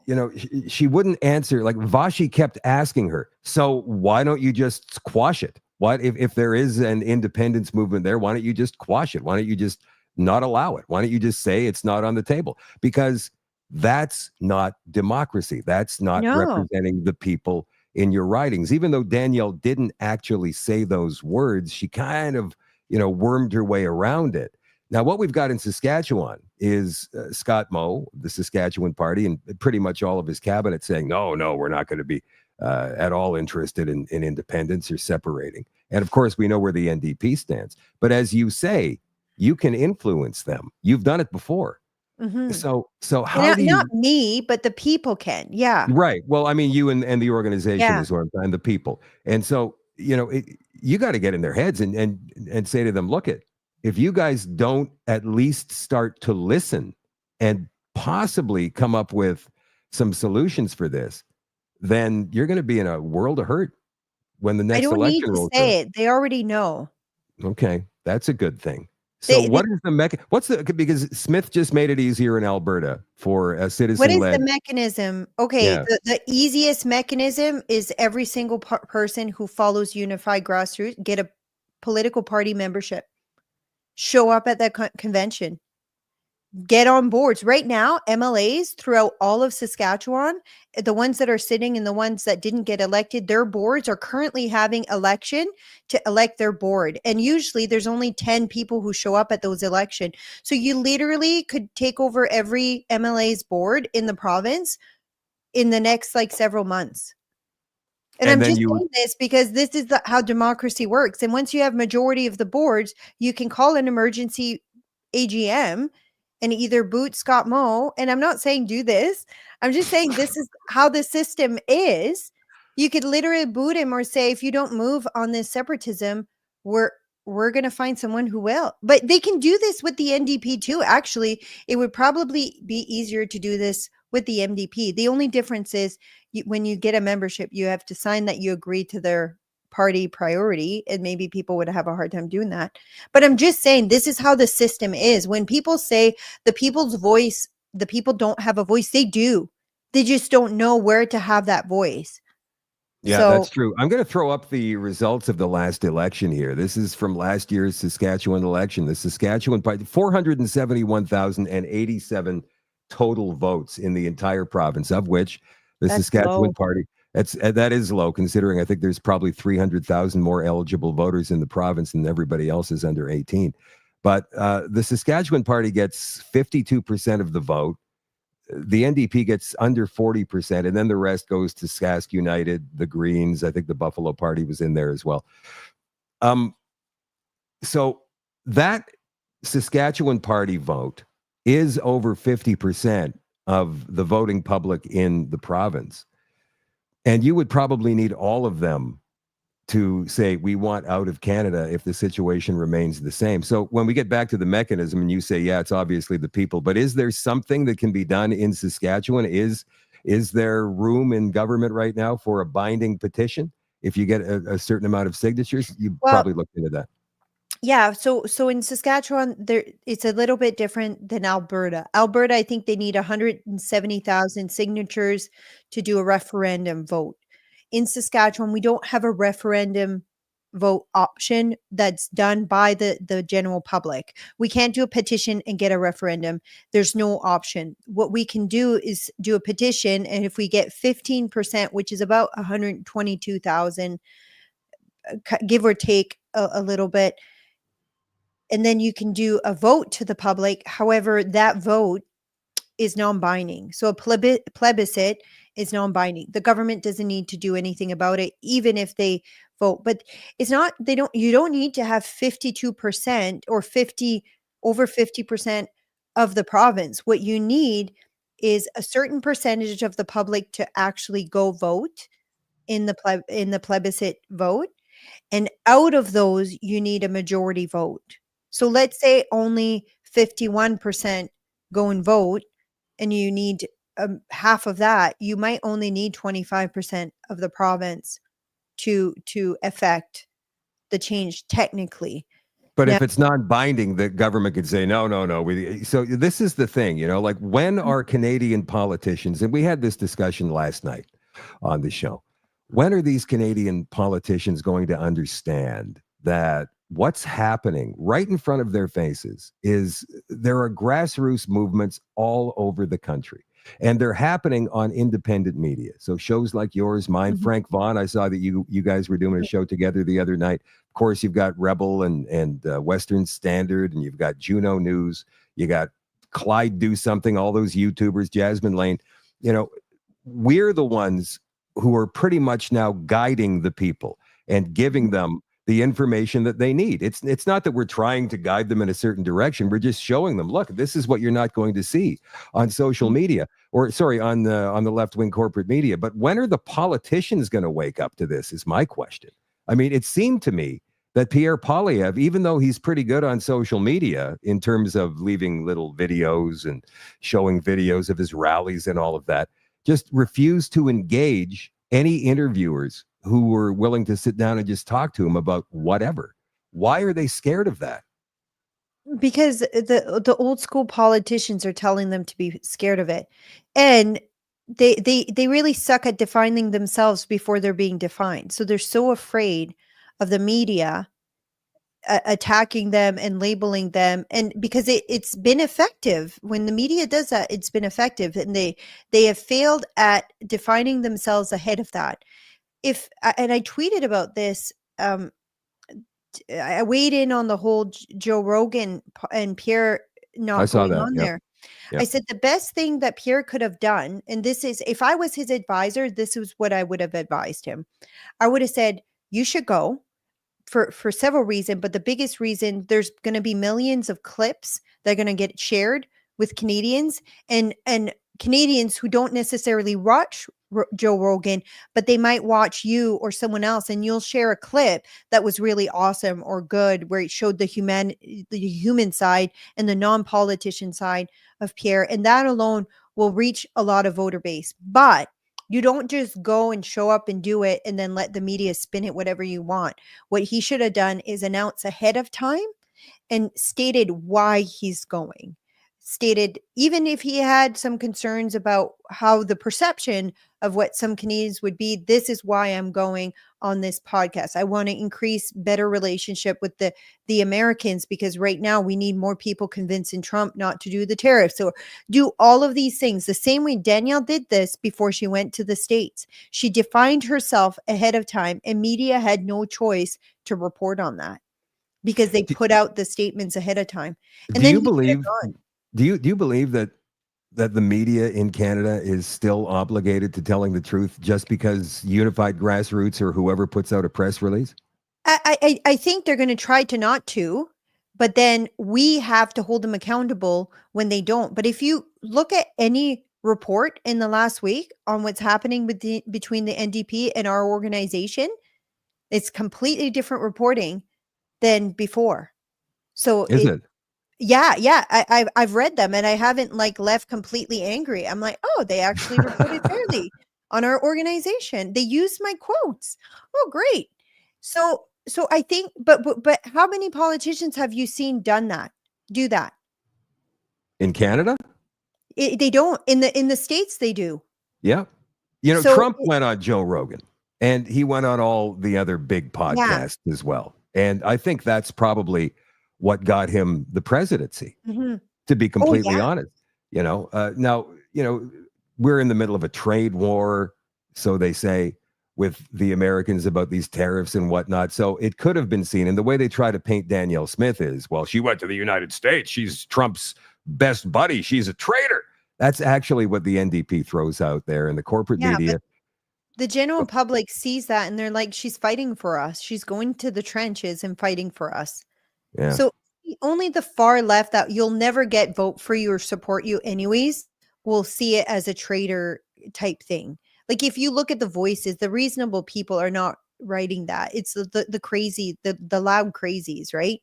Speaker 1: you know, she wouldn't answer. Like, Vashi kept asking her, "So why don't you just squash it? What if there is an independence movement there? Why don't you just quash it? Why don't you just not allow it? Why don't you just say it's not on the table?" Because that's not democracy. That's not representing the people in your writings. Even though Danielle didn't actually say those words, she kind of, wormed her way around it. Now, what we've got in Saskatchewan is Scott Moe, the Saskatchewan Party, and pretty much all of his cabinet saying, no, we're not going to be at all interested in independence or separating. And of course, we know where the NDP stands. But as you say, you can influence them. You've done it before.
Speaker 3: Mm-hmm.
Speaker 1: So how do you...
Speaker 3: Not me, but the people can. Yeah.
Speaker 1: Right. Well, I mean, you and the organization is what I'm saying, and the people. And so, you got to get in their heads and say to them, look, if you guys don't at least start to listen and possibly come up with some solutions for this, then you're going to be in a world of hurt when the next election rolls around. I don't need to say
Speaker 3: it. They already know.
Speaker 1: Okay. That's a good thing. So what is the mechanism? Because Smith just made it easier in Alberta for a citizen-led.
Speaker 3: What is the mechanism? Okay, the easiest mechanism is every single person who follows Unified Grassroots get a political party membership. Show up at that convention. Get on boards. Right now, MLAs throughout all of Saskatchewan, the ones that are sitting and the ones that didn't get elected, their boards are currently having election to elect their board. And usually there's only 10 people who show up at those elections. So you literally could take over every MLA's board in the province in the next several months. And I'm just saying this because this is how democracy works. And once you have majority of the boards, you can call an emergency AGM and either boot Scott Moe. And I'm not saying do this. I'm just saying this is how the system is. You could literally boot him or say, if you don't move on this separatism, we're we're going to find someone who will. But they can do this with the NDP too. Actually, it would probably be easier to do this with the MDP. The only difference is when you get a membership, you have to sign that you agree to their party priority, and maybe people would have a hard time doing that. But I'm just saying, this is how the system is. When people say the people's voice, the people don't have a voice, they do. They just don't know where to have that voice.
Speaker 1: Yeah,
Speaker 3: So
Speaker 1: that's true. I'm going to throw up the results of the last election here. This is from last year's Saskatchewan election. The Saskatchewan Party, 471,087 total votes in the entire province, of which the
Speaker 3: that's
Speaker 1: Saskatchewan
Speaker 3: low.
Speaker 1: Party, that is low, considering I think there's probably 300,000 more eligible voters in the province than everybody else is under 18. But the Saskatchewan Party gets 52% of the vote. The NDP gets under 40%, and then the rest goes to Sask United, the Greens. I think the Buffalo Party was in there as well. So that Saskatchewan Party vote is over 50% of the voting public in the province. And you would probably need all of them to say we want out of Canada if the situation remains the same. So when we get back to the mechanism and you say, yeah, it's obviously the people, but is there something that can be done in Saskatchewan? Is there room in government right now for a binding petition? If you get a certain amount of signatures, you
Speaker 3: Well,
Speaker 1: probably looked into that.
Speaker 3: yeah, so in Saskatchewan, there it's a little bit different than Alberta. Alberta, I think they need 170,000 signatures to do a referendum vote. In Saskatchewan, we don't have a referendum vote option that's done by the general public. We can't do a petition and get a referendum. There's no option. What we can do is do a petition, and if we get 15%, which is about 122,000, give or take a little bit, and then you can do a vote to the public. However, that vote is non-binding. So a plebiscite is non-binding. The government doesn't need to do anything about it, even if they vote. But it's not, you don't need to have 52% or over 50% of the province. What you need is a certain percentage of the public to actually go vote in the plebiscite vote. And out of those, you need a majority vote. So let's say only 51% go and vote, and you need half of that. You might only need 25% of the province to affect the change technically.
Speaker 1: But
Speaker 3: Now,
Speaker 1: if it's non-binding, the government could say, no, no, no. So this is the thing, like when are Canadian politicians, and we had this discussion last night on the show, when are these Canadian politicians going to understand that what's happening right in front of their faces is there are grassroots movements all over the country, and they're happening on independent media. So shows like yours, mine, Frank Vaughn. I saw that you guys were doing a show together the other night. Of course, you've got Rebel and Western Standard, and you've got Juno News. You got Clyde Do Something, all those YouTubers, Jasmine Lane. We're the ones who are pretty much now guiding the people and giving them the information that they need. It's not that we're trying to guide them in a certain direction. We're just showing them, look, this is what you're not going to see on social media, or sorry, on the left-wing corporate media. But when are the politicians going to wake up to this is my question. I mean, it seemed to me that Pierre Poilievre, even though he's pretty good on social media in terms of leaving little videos and showing videos of his rallies and all of that, just refused to engage any interviewers who were willing to sit down and just talk to him about whatever. Why are they scared of that?
Speaker 3: because the old school politicians are telling them to be scared of it, and they really suck at defining themselves before they're being defined. So they're so afraid of the media attacking them and labeling them, and because it's been effective when the media does that, it's been effective, and they have failed at defining themselves ahead of that. And I tweeted about this. I weighed in on the whole Joe Rogan and Pierre
Speaker 1: I
Speaker 3: not
Speaker 1: saw
Speaker 3: going
Speaker 1: that.
Speaker 3: on
Speaker 1: Yep.
Speaker 3: there.
Speaker 1: Yep.
Speaker 3: I said the best thing that Pierre could have done, and this is, if I was his advisor, this is what I would have advised him. I would have said, you should go for several reasons, but the biggest reason, there's going to be millions of clips that are going to get shared with Canadians, and Canadians who don't necessarily watch Joe Rogan, but they might watch you or someone else, and you'll share a clip that was really awesome or good, where it showed the human side and the non-politician side of Pierre, and that alone will reach a lot of voter base. But you don't just go and show up and do it and then let the media spin it whatever you want. What he should have done is announce ahead of time and stated why he's going. Stated, even if he had some concerns about how the perception of what some Canadians would be, this is why I'm going on this podcast. I want to increase better relationship with the Americans, because right now we need more people convincing Trump not to do the tariffs, or do all of these things the same way Danielle did this before she went to the States. She defined herself ahead of time, and media had no choice to report on that, because they put out the statements ahead of time. And
Speaker 1: Do
Speaker 3: then
Speaker 1: you
Speaker 3: he could have
Speaker 1: believe?
Speaker 3: gone.
Speaker 1: Do you believe that the media in Canada is still obligated to telling the truth just because Unified Grassroots or whoever puts out a press release?
Speaker 3: I think they're going to try to not to, but then we have to hold them accountable when they don't. But if you look at any report in the last week on what's happening between the NDP and our organization, it's completely different reporting than before. So
Speaker 1: Is it?
Speaker 3: yeah, I've read them, and I haven't like left completely angry. I'm like, oh, they actually reported fairly on our organization. They used my quotes. Oh, great. So I think, but how many politicians have you seen do that?
Speaker 1: In Canada?
Speaker 3: They don't. In the States they do.
Speaker 1: Yeah.
Speaker 3: So
Speaker 1: Trump went on Joe Rogan, and he went on all the other big
Speaker 3: yeah.
Speaker 1: podcasts as well. And I think that's probably what got him the presidency,
Speaker 3: Mhm.
Speaker 1: to be
Speaker 3: Oh
Speaker 1: completely
Speaker 3: yeah.
Speaker 1: honest. Now, we're in the middle of a trade war, so they say, with the Americans about these tariffs and whatnot. So it could have been seen. And the way they try to paint Danielle Smith is, well, she went to the United States. She's Trump's best buddy. She's a traitor. That's actually what the NDP throws out there in the corporate
Speaker 3: Yeah,
Speaker 1: media.
Speaker 3: but the general public sees that and they're like, she's fighting for us. She's going to the trenches and fighting for us.
Speaker 1: Yeah.
Speaker 3: So only the far left that you'll never get vote for you or support you anyways will see it as a traitor type thing. Like if you look at the voices, the reasonable people are not writing that. It's the crazy, the loud crazies, right?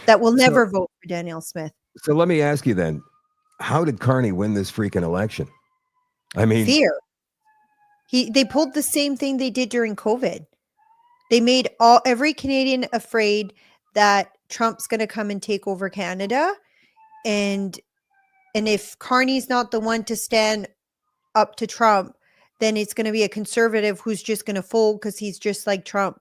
Speaker 3: That will
Speaker 1: So,
Speaker 3: never vote for Danielle Smith.
Speaker 1: so let me ask you then, how did Carney win this freaking election? I mean,
Speaker 3: Fear. They pulled the same thing they did during COVID. They made every Canadian afraid that Trump's going to come and take over Canada, and if Carney's not the one to stand up to Trump, then it's going to be a conservative who's just going to fold because he's just like Trump.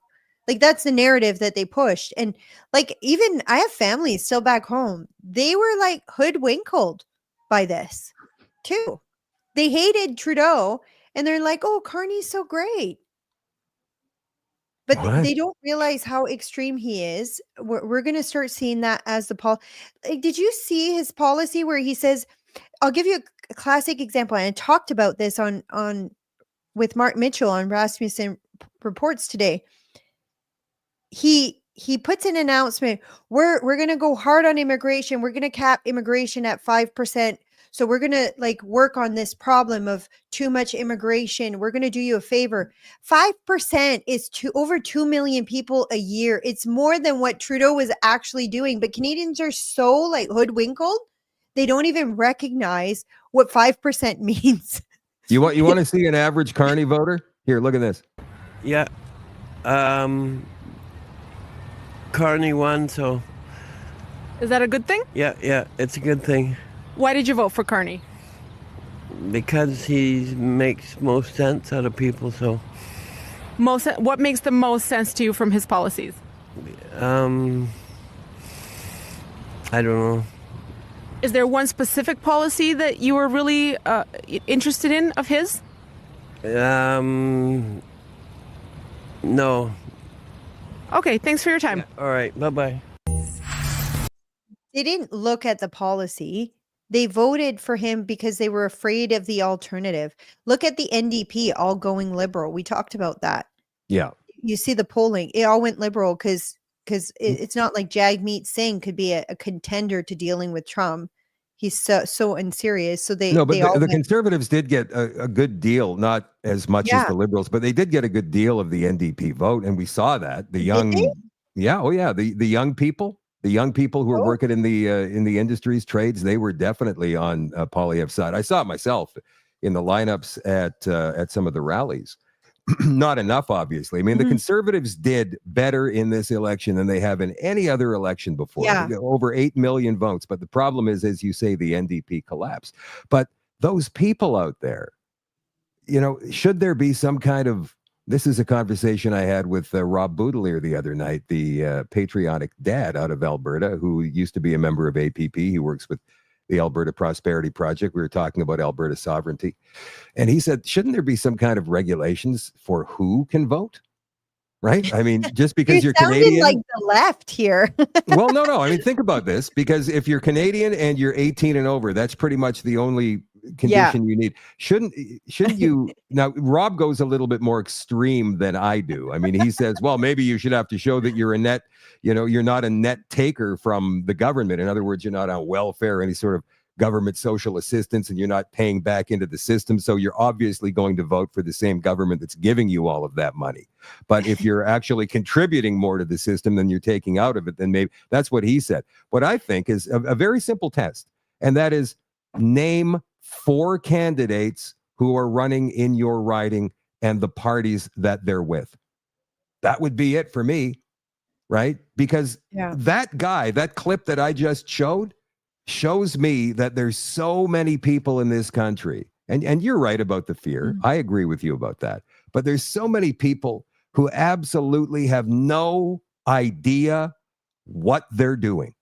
Speaker 3: Like that's the narrative that they pushed. And like even I have family still back home. They were like hoodwinked by this too. They hated Trudeau and they're like, "Oh, Carney's so great." But
Speaker 1: what?
Speaker 3: they don't realize how extreme he is. We're going to start seeing that as like, did you see his policy where he says, I'll give you a classic example. And I talked about this on with Mark Mitchell on Rasmussen Reports today. He puts an announcement. We're going to go hard on immigration. We're going to cap immigration at 5%. So we're going to like work on this problem of too much immigration. We're going to do you a favor. 5% is over 2 million people a year. It's more than what Trudeau was actually doing. But Canadians are so like hoodwinked. They don't even recognize what 5% means.
Speaker 1: You want to see an average Carney voter? Here, look at this.
Speaker 4: Yeah. Carney won, so
Speaker 5: Is that a good thing?
Speaker 4: yeah, it's a good thing
Speaker 5: Why did you vote for Carney?
Speaker 4: because he makes most sense out of people. So,
Speaker 5: What makes the most sense to you from his policies?
Speaker 4: I don't know.
Speaker 5: Is there one specific policy that you were really interested in of his?
Speaker 4: No.
Speaker 5: Okay, thanks for your time.
Speaker 4: All right. Bye-bye.
Speaker 3: They didn't look at the policy. They voted for him because they were afraid of the alternative. Look at the NDP all going liberal. We talked about that.
Speaker 1: Yeah.
Speaker 3: You see the polling. It all went liberal because it's not like Jagmeet Singh could be a contender to dealing with Trump. he's so unserious. So
Speaker 1: No, but
Speaker 3: they all
Speaker 1: the
Speaker 3: went,
Speaker 1: conservatives did get a good deal, not as much as
Speaker 3: yeah.
Speaker 1: the liberals, but they did get a good deal of the NDP vote, and we saw that the
Speaker 3: Did they?
Speaker 1: young, yeah, oh yeah, the young people who are
Speaker 3: Oh,
Speaker 1: working in the industries, trades, they were definitely on Poilievre's side. I saw it myself in the lineups at some of the rallies. Not enough, obviously. I mean, the
Speaker 3: mhm.
Speaker 1: conservatives did better in this election than they have in any other election before.
Speaker 3: Yeah.
Speaker 1: Over 8 million votes. But the problem is, as you say, the NDP collapsed. But those people out there, should there be some kind of, this is a conversation I had with Rob Boudelier the other night, the patriotic dad out of Alberta, who used to be a member of APP. He works with the Alberta Prosperity Project. We were talking about Alberta sovereignty. And he said, shouldn't there be some kind of regulations for who can vote? Right? I mean, just because
Speaker 3: You're
Speaker 1: you're
Speaker 3: sounding like
Speaker 1: Canadian.
Speaker 3: the left here.
Speaker 1: Well, no. I mean, think about this, because if you're Canadian and you're 18 and over, that's pretty much the only
Speaker 3: Yeah.
Speaker 1: condition you need. Shouldn't you? Now, Rob goes a little bit more extreme than I do. I mean, he says, well, maybe you should have to show that you're a net, you're not a net taker from the government. In other words, you're not on welfare, any sort of government social assistance, and you're not paying back into the system. So you're obviously going to vote for the same government that's giving you all of that money. But if you're actually contributing more to the system than you're taking out of it, then maybe that's what he said. What I think is a very simple test, and that is name 4 candidates who are running in your riding and the parties that they're with. That would be it for me, right? Because
Speaker 3: Yeah.
Speaker 1: that guy, that clip that I just showed, shows me that there's so many people in this country, and you're right about the fear. I agree with you about that. But there's so many people who absolutely have no idea what they're doing.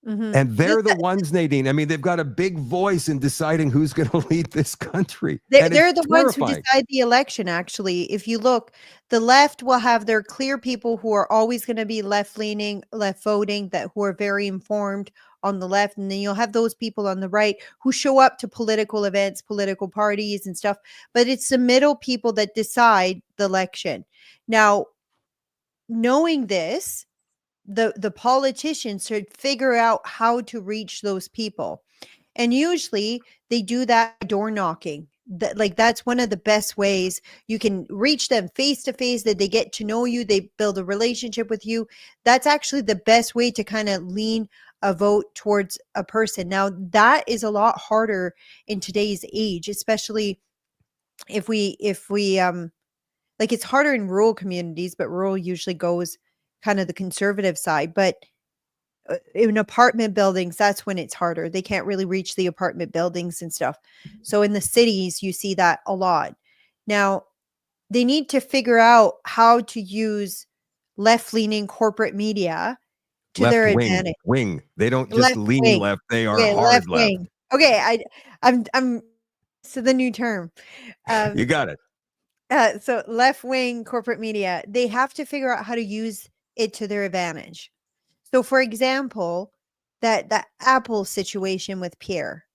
Speaker 3: Mhm.
Speaker 1: And they're the ones, Nadine. I mean, they've got a big voice in deciding who's going to lead this country. And it's
Speaker 3: They're the ones who
Speaker 1: terrifying.
Speaker 3: decide the election, actually. If you look, the left will have their clear people who are always going to be left-leaning, left voting, who are very informed on the left. And then you'll have those people on the right who show up to political events, political parties and stuff. But it's the middle people that decide the election. Now, knowing this, the politicians should figure out how to reach those people. And usually they do that by door knocking. That's one of the best ways you can reach them face to face, that they get to know you, they build a relationship with you. That's actually the best way to kind of lean a vote towards a person. Now, that is a lot harder in today's age, especially if we like, it's harder in rural communities, but rural usually goes kind of the conservative side. But in apartment buildings, that's when it's harder. They can't really reach the apartment buildings and stuff. So in the cities, you see that a lot. Now, they need to figure out how to use left-leaning corporate media to
Speaker 1: Left
Speaker 3: their
Speaker 1: wing,
Speaker 3: advantage.
Speaker 1: wing. They don't just
Speaker 3: Left
Speaker 1: lean
Speaker 3: wing.
Speaker 1: left. They are
Speaker 3: Okay,
Speaker 1: hard
Speaker 3: left
Speaker 1: left.
Speaker 3: wing. Okay, I'm so the new term.
Speaker 1: You got it.
Speaker 3: So left wing corporate media, they have to figure out how to use it to their advantage. So, for example, that Apple situation with Pierre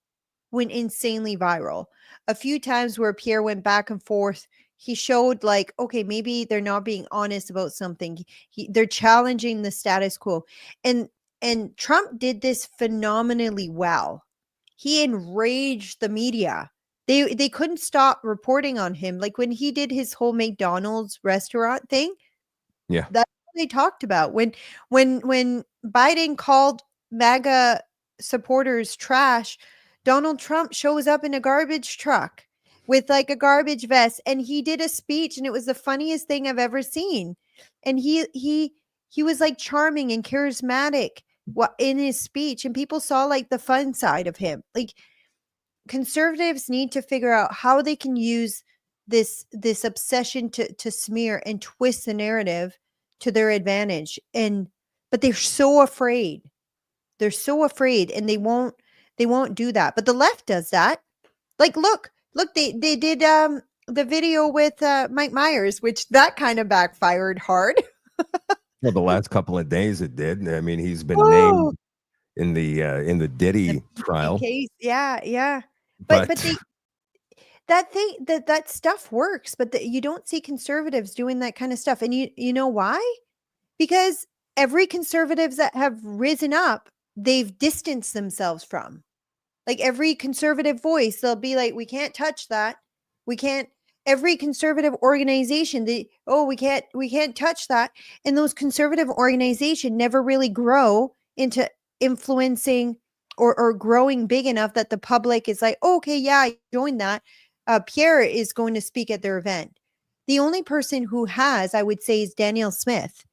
Speaker 3: went insanely viral. A few times where Pierre went back and forth, he showed like, okay, maybe they're not being honest about something. They're challenging the status quo, and Trump did this phenomenally well. He enraged the media. They couldn't stop reporting on him. Like when he did his whole McDonald's restaurant thing,
Speaker 1: Yeah.
Speaker 3: that's what they talked about. When Biden called MAGA supporters trash, Donald Trump shows up in a garbage truck with like a garbage vest, and he did a speech, and it was the funniest thing I've ever seen. And he was like charming and charismatic in his speech, and people saw like the fun side of him. Like, conservatives need to figure out how they can use this obsession to smear and twist the narrative to their advantage. But they're so afraid. They're so afraid, and they won't do that. But the left does that. Like, look, they did the video with Mike Myers, which that kind of backfired hard.
Speaker 1: Well, the last couple of days it did. I mean, he's been
Speaker 3: Oh,
Speaker 1: named in the Diddy trial,
Speaker 3: case. Yeah, yeah. But
Speaker 1: but
Speaker 3: that stuff works, but you don't see conservatives doing that kind of stuff. And you know why? Because every conservatives that have risen up, they've distanced themselves from. Like every conservative voice, they'll be like, we can't touch that. We can't, every conservative organization, we can't touch that. And those conservative organizations never really grow into influencing or growing big enough that the public is like, oh, okay, yeah, I joined that. Pierre is going to speak at their event. The only person who has, I would say, is Daniel Smith.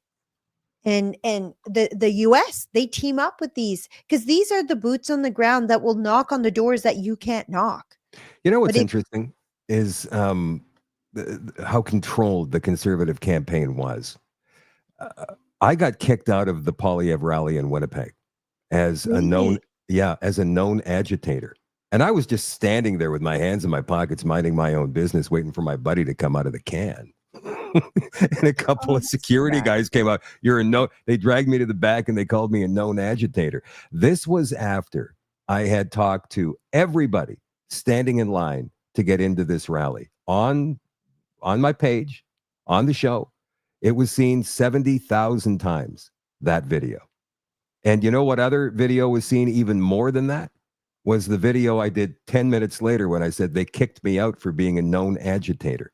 Speaker 3: And the US, they team up with these because these are the boots on the ground that will knock on the doors that you can't knock.
Speaker 1: You know what's
Speaker 3: But if
Speaker 1: interesting is how controlled the conservative campaign was. I got kicked out of the Polyev rally in Winnipeg as a known,
Speaker 3: really,
Speaker 1: as a known agitator. And I was just standing there with my hands in my pockets, minding my own business, waiting for my buddy to come out of the can. And a couple
Speaker 3: oh,
Speaker 1: of
Speaker 3: that's too
Speaker 1: security
Speaker 3: bad.
Speaker 1: guys came out. They dragged me to the back and they called me a known agitator. This was after I had talked to everybody standing in line to get into this rally on my page, on the show. It was seen 70,000 times, that video. And you know what other video was seen even more than that? Was the video I did 10 minutes later when I said they kicked me out for being a known agitator.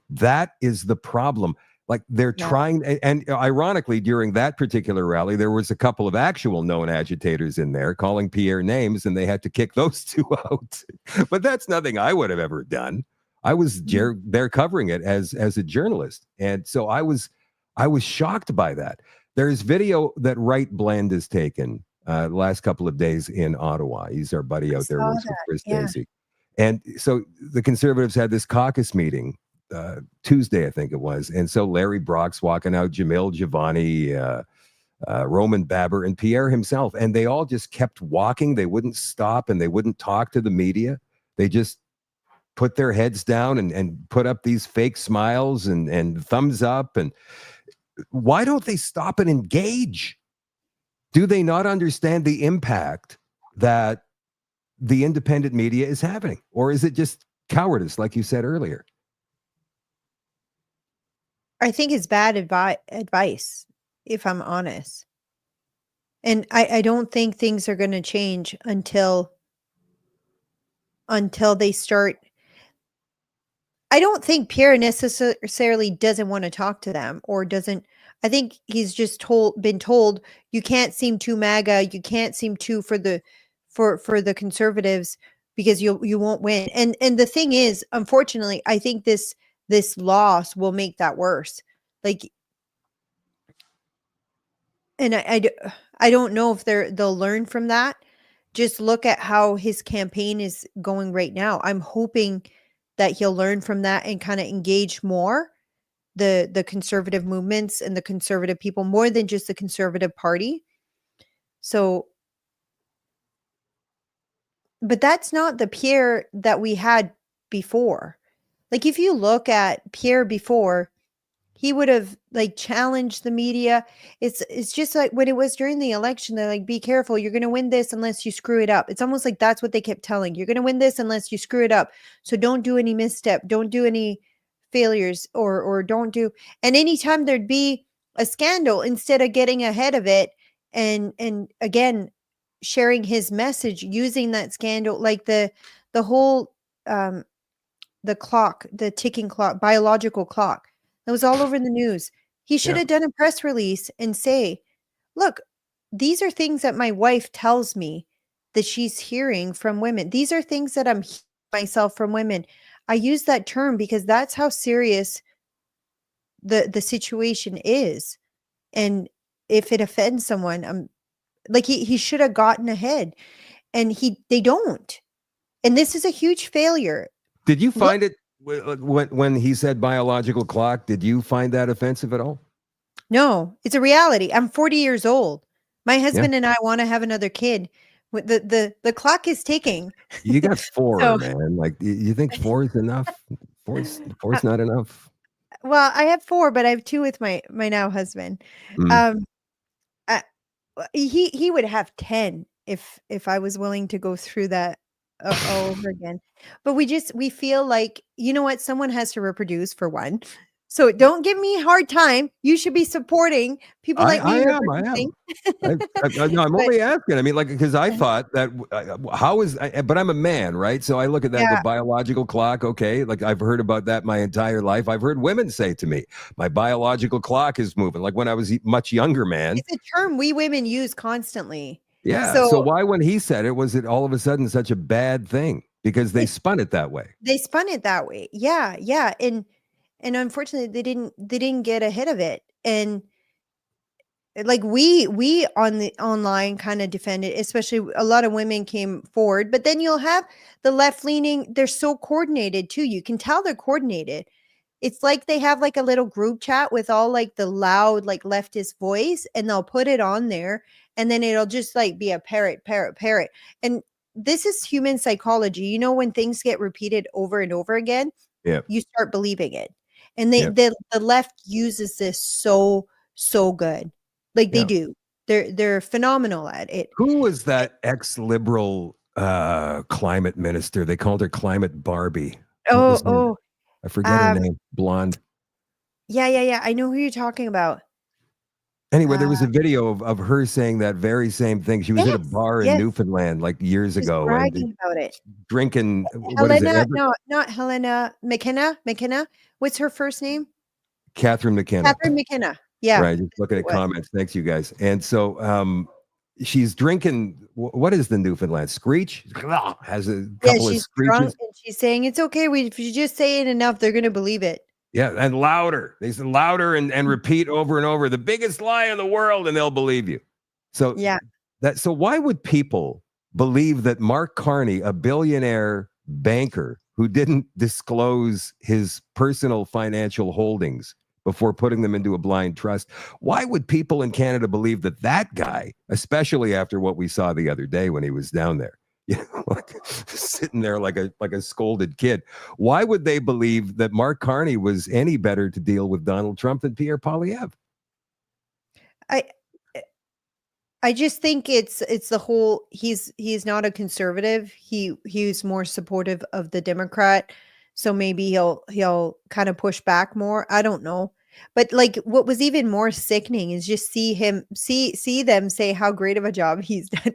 Speaker 1: That is the problem. Like they're
Speaker 3: Yeah.
Speaker 1: trying, and ironically, during that particular rally, there was a couple of actual known agitators in there calling Pierre names, and they had to kick those two out. But that's nothing I would have ever done. I was there covering it as a journalist, and so I was shocked by that. There's video that Wright Blend has taken the last couple of days in Ottawa. He's our buddy
Speaker 3: I
Speaker 1: out there,
Speaker 3: saw
Speaker 1: works with
Speaker 3: that.
Speaker 1: Chris
Speaker 3: Yeah.
Speaker 1: Dacey. And so the Conservatives had this caucus meeting Tuesday, I think it was. And so Larry Brock's walking out, Jamil Giovanni, Roman Baber, and Pierre himself. And they all just kept walking. They wouldn't stop and they wouldn't talk to the media. They just put their heads down and put up these fake smiles and thumbs up. And why don't they stop and engage? Do they not understand the impact that the independent media is having? Or is it just cowardice, like you said earlier?
Speaker 3: I think it's bad advice, if I'm honest. And I don't think things are going to change until they start. I don't think Pierre necessarily doesn't want to talk to them or doesn't. I think he's just been told you can't seem too MAGA, you can't seem too for the conservatives because you won't win. And the thing is, unfortunately, I think this loss will make that worse. Like, and I don't know if they'll learn from that. Just look at how his campaign is going right now. I'm hoping that he'll learn from that and kind of engage more the conservative movements and the conservative people more than just the Conservative Party. So, but that's not the Pierre that we had before. Like if you look at Pierre before, he would have like challenged the media. It's just like when it was during the election, they're like, be careful, you're going to win this unless you screw it up. It's almost like that's what they kept telling. You're going to win this unless you screw it up. So don't do any misstep, don't do any failures or don't do. And anytime there'd be a scandal, instead of getting ahead of it and again sharing his message using that scandal, like the whole the clock, the ticking clock, biological clock. That was all over the news. He should
Speaker 1: Yeah.
Speaker 3: have done a press release and say, look, these are things that my wife tells me that she's hearing from women. These are things that I'm hearing myself from women. I use that term because that's how serious the situation is. And if it offends someone, I'm like he should have gotten ahead. And they don't. And this is a huge failure.
Speaker 1: Did you
Speaker 3: Look,
Speaker 1: find it when he said biological clock? Did you find that offensive at all?
Speaker 3: no, it's a reality. I'm 40 years old. My
Speaker 1: Yeah.
Speaker 3: husband and I want to have another kid. The clock is ticking.
Speaker 1: You got four,
Speaker 3: So,
Speaker 1: man. Like, you think four is enough? Four's not enough.
Speaker 3: well, I have 4, but I have 2 with my now husband.
Speaker 1: Mm.
Speaker 3: Um, he would have 10 if I was willing to go through that all over again. But we feel like, you know what? Someone has to reproduce for one. So don't give me a hard time. You should be supporting people like me.
Speaker 1: I
Speaker 3: who are
Speaker 1: am.
Speaker 3: producing.
Speaker 1: No, I'm
Speaker 3: But
Speaker 1: only asking. I mean, like, because I thought that but I'm a man, right? So I look at that, the
Speaker 3: yeah,
Speaker 1: biological clock. Okay, like I've heard about that my entire life. I've heard women say to me, "My biological clock is moving." Like when I was much younger, man.
Speaker 3: it's a term we women use constantly.
Speaker 1: Yeah. So
Speaker 3: So
Speaker 1: why, when he said it, was it all of a sudden such a bad thing? Because they
Speaker 3: it,
Speaker 1: spun it that way.
Speaker 3: they spun it that way. Yeah, yeah. And unfortunately they didn't get ahead of it. And like we on the online kind of defended, especially a lot of women came forward, but then you'll have the left leaning, they're so coordinated too. You can tell they're coordinated. It's like they have like a little group chat with all like the loud like leftist voice, and they'll put it on there, and then it'll just like be a parrot, parrot, parrot. And this is human psychology. You know, when things get repeated over and over again,
Speaker 1: Yeah.
Speaker 3: you start believing it. And
Speaker 1: Yeah.
Speaker 3: the left uses this so good. Like they
Speaker 1: Yeah.
Speaker 3: do. They're phenomenal at it.
Speaker 1: Who was that ex-liberal climate minister? They called her Climate Barbie. What
Speaker 3: Oh,
Speaker 1: was her?
Speaker 3: oh,
Speaker 1: I forget her
Speaker 3: um,
Speaker 1: name. Blonde.
Speaker 3: yeah. I know who you're talking about.
Speaker 1: Anyway, there
Speaker 3: Uh,
Speaker 1: was a video of her saying that very same thing. She was at a
Speaker 3: yes,
Speaker 1: bar in
Speaker 3: yes.
Speaker 1: Newfoundland like years
Speaker 3: She's
Speaker 1: ago and
Speaker 3: bragging about it.
Speaker 1: drinking, what is it?
Speaker 3: Helena, no, not Helena McKenna. McKenna. What's her first name?
Speaker 1: Catherine McKenna.
Speaker 3: Catherine McKenna. Yeah.
Speaker 1: Right. Just looking at
Speaker 3: What?
Speaker 1: comments. Thanks, you guys. And so she's drinking, what is the Newfoundland? Screech? Has a
Speaker 3: Yeah,
Speaker 1: couple of
Speaker 3: she's drunk
Speaker 1: screeches.
Speaker 3: and she's saying it's okay. If you just say it enough, they're gonna believe it.
Speaker 1: Yeah, and louder. They say louder and repeat over and over the biggest lie in the world, and they'll believe you. So
Speaker 3: Yeah.
Speaker 1: so why would people believe that Mark Carney, a billionaire banker who didn't disclose his personal financial holdings before putting them into a blind trust, why would people in Canada believe that that guy, especially after what we saw the other day when he was down there, like sitting there like a scolded kid, why would they believe that Mark Carney was any better to deal with Donald Trump than Pierre Poilievre?
Speaker 3: I I just think it's the whole he's not a conservative. He's more supportive of the Democrat. So maybe he'll kind of push back more. I don't know. But like what was even more sickening is just see them say how great of a job he's done.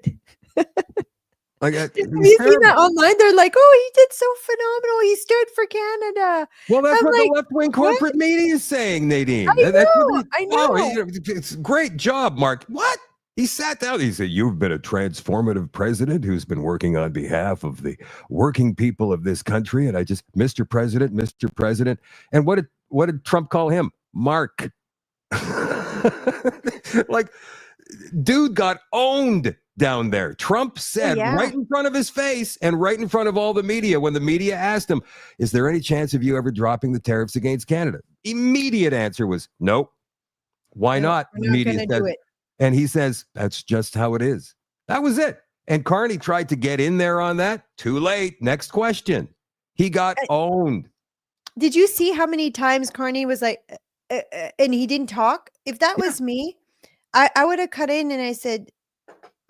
Speaker 1: Like
Speaker 3: Have you seen that online? They're like, "Oh, he did so phenomenal. He stood for Canada."
Speaker 1: Well, that's
Speaker 3: I'm
Speaker 1: what
Speaker 3: like,
Speaker 1: the left-wing
Speaker 3: "What?
Speaker 1: corporate media is saying, Nadine.
Speaker 3: I
Speaker 1: That's what
Speaker 3: know, I know."
Speaker 1: it's great job, Mark. What? He sat down. He said, "You've been a transformative president who's been working on behalf of the working people of this country." And I just, Mr. President, Mr. President. And what did Trump call him? Mark. Like, dude got owned down there. Trump said
Speaker 3: yeah.
Speaker 1: right in front of his face and right in front of all the media, when the media asked him, "Is there any chance of you ever dropping the tariffs against Canada?" Immediate answer was, "Nope." Why
Speaker 3: No,
Speaker 1: not?
Speaker 3: we're
Speaker 1: The
Speaker 3: not
Speaker 1: media
Speaker 3: gonna
Speaker 1: said.
Speaker 3: do it.
Speaker 1: And he says, "That's just how it is." That was it. And Carney tried to get in there on that. Too late. Next question. He got owned.
Speaker 3: Did you see how many times Carney was like, and he didn't talk? If that was me, I would have cut in and I said,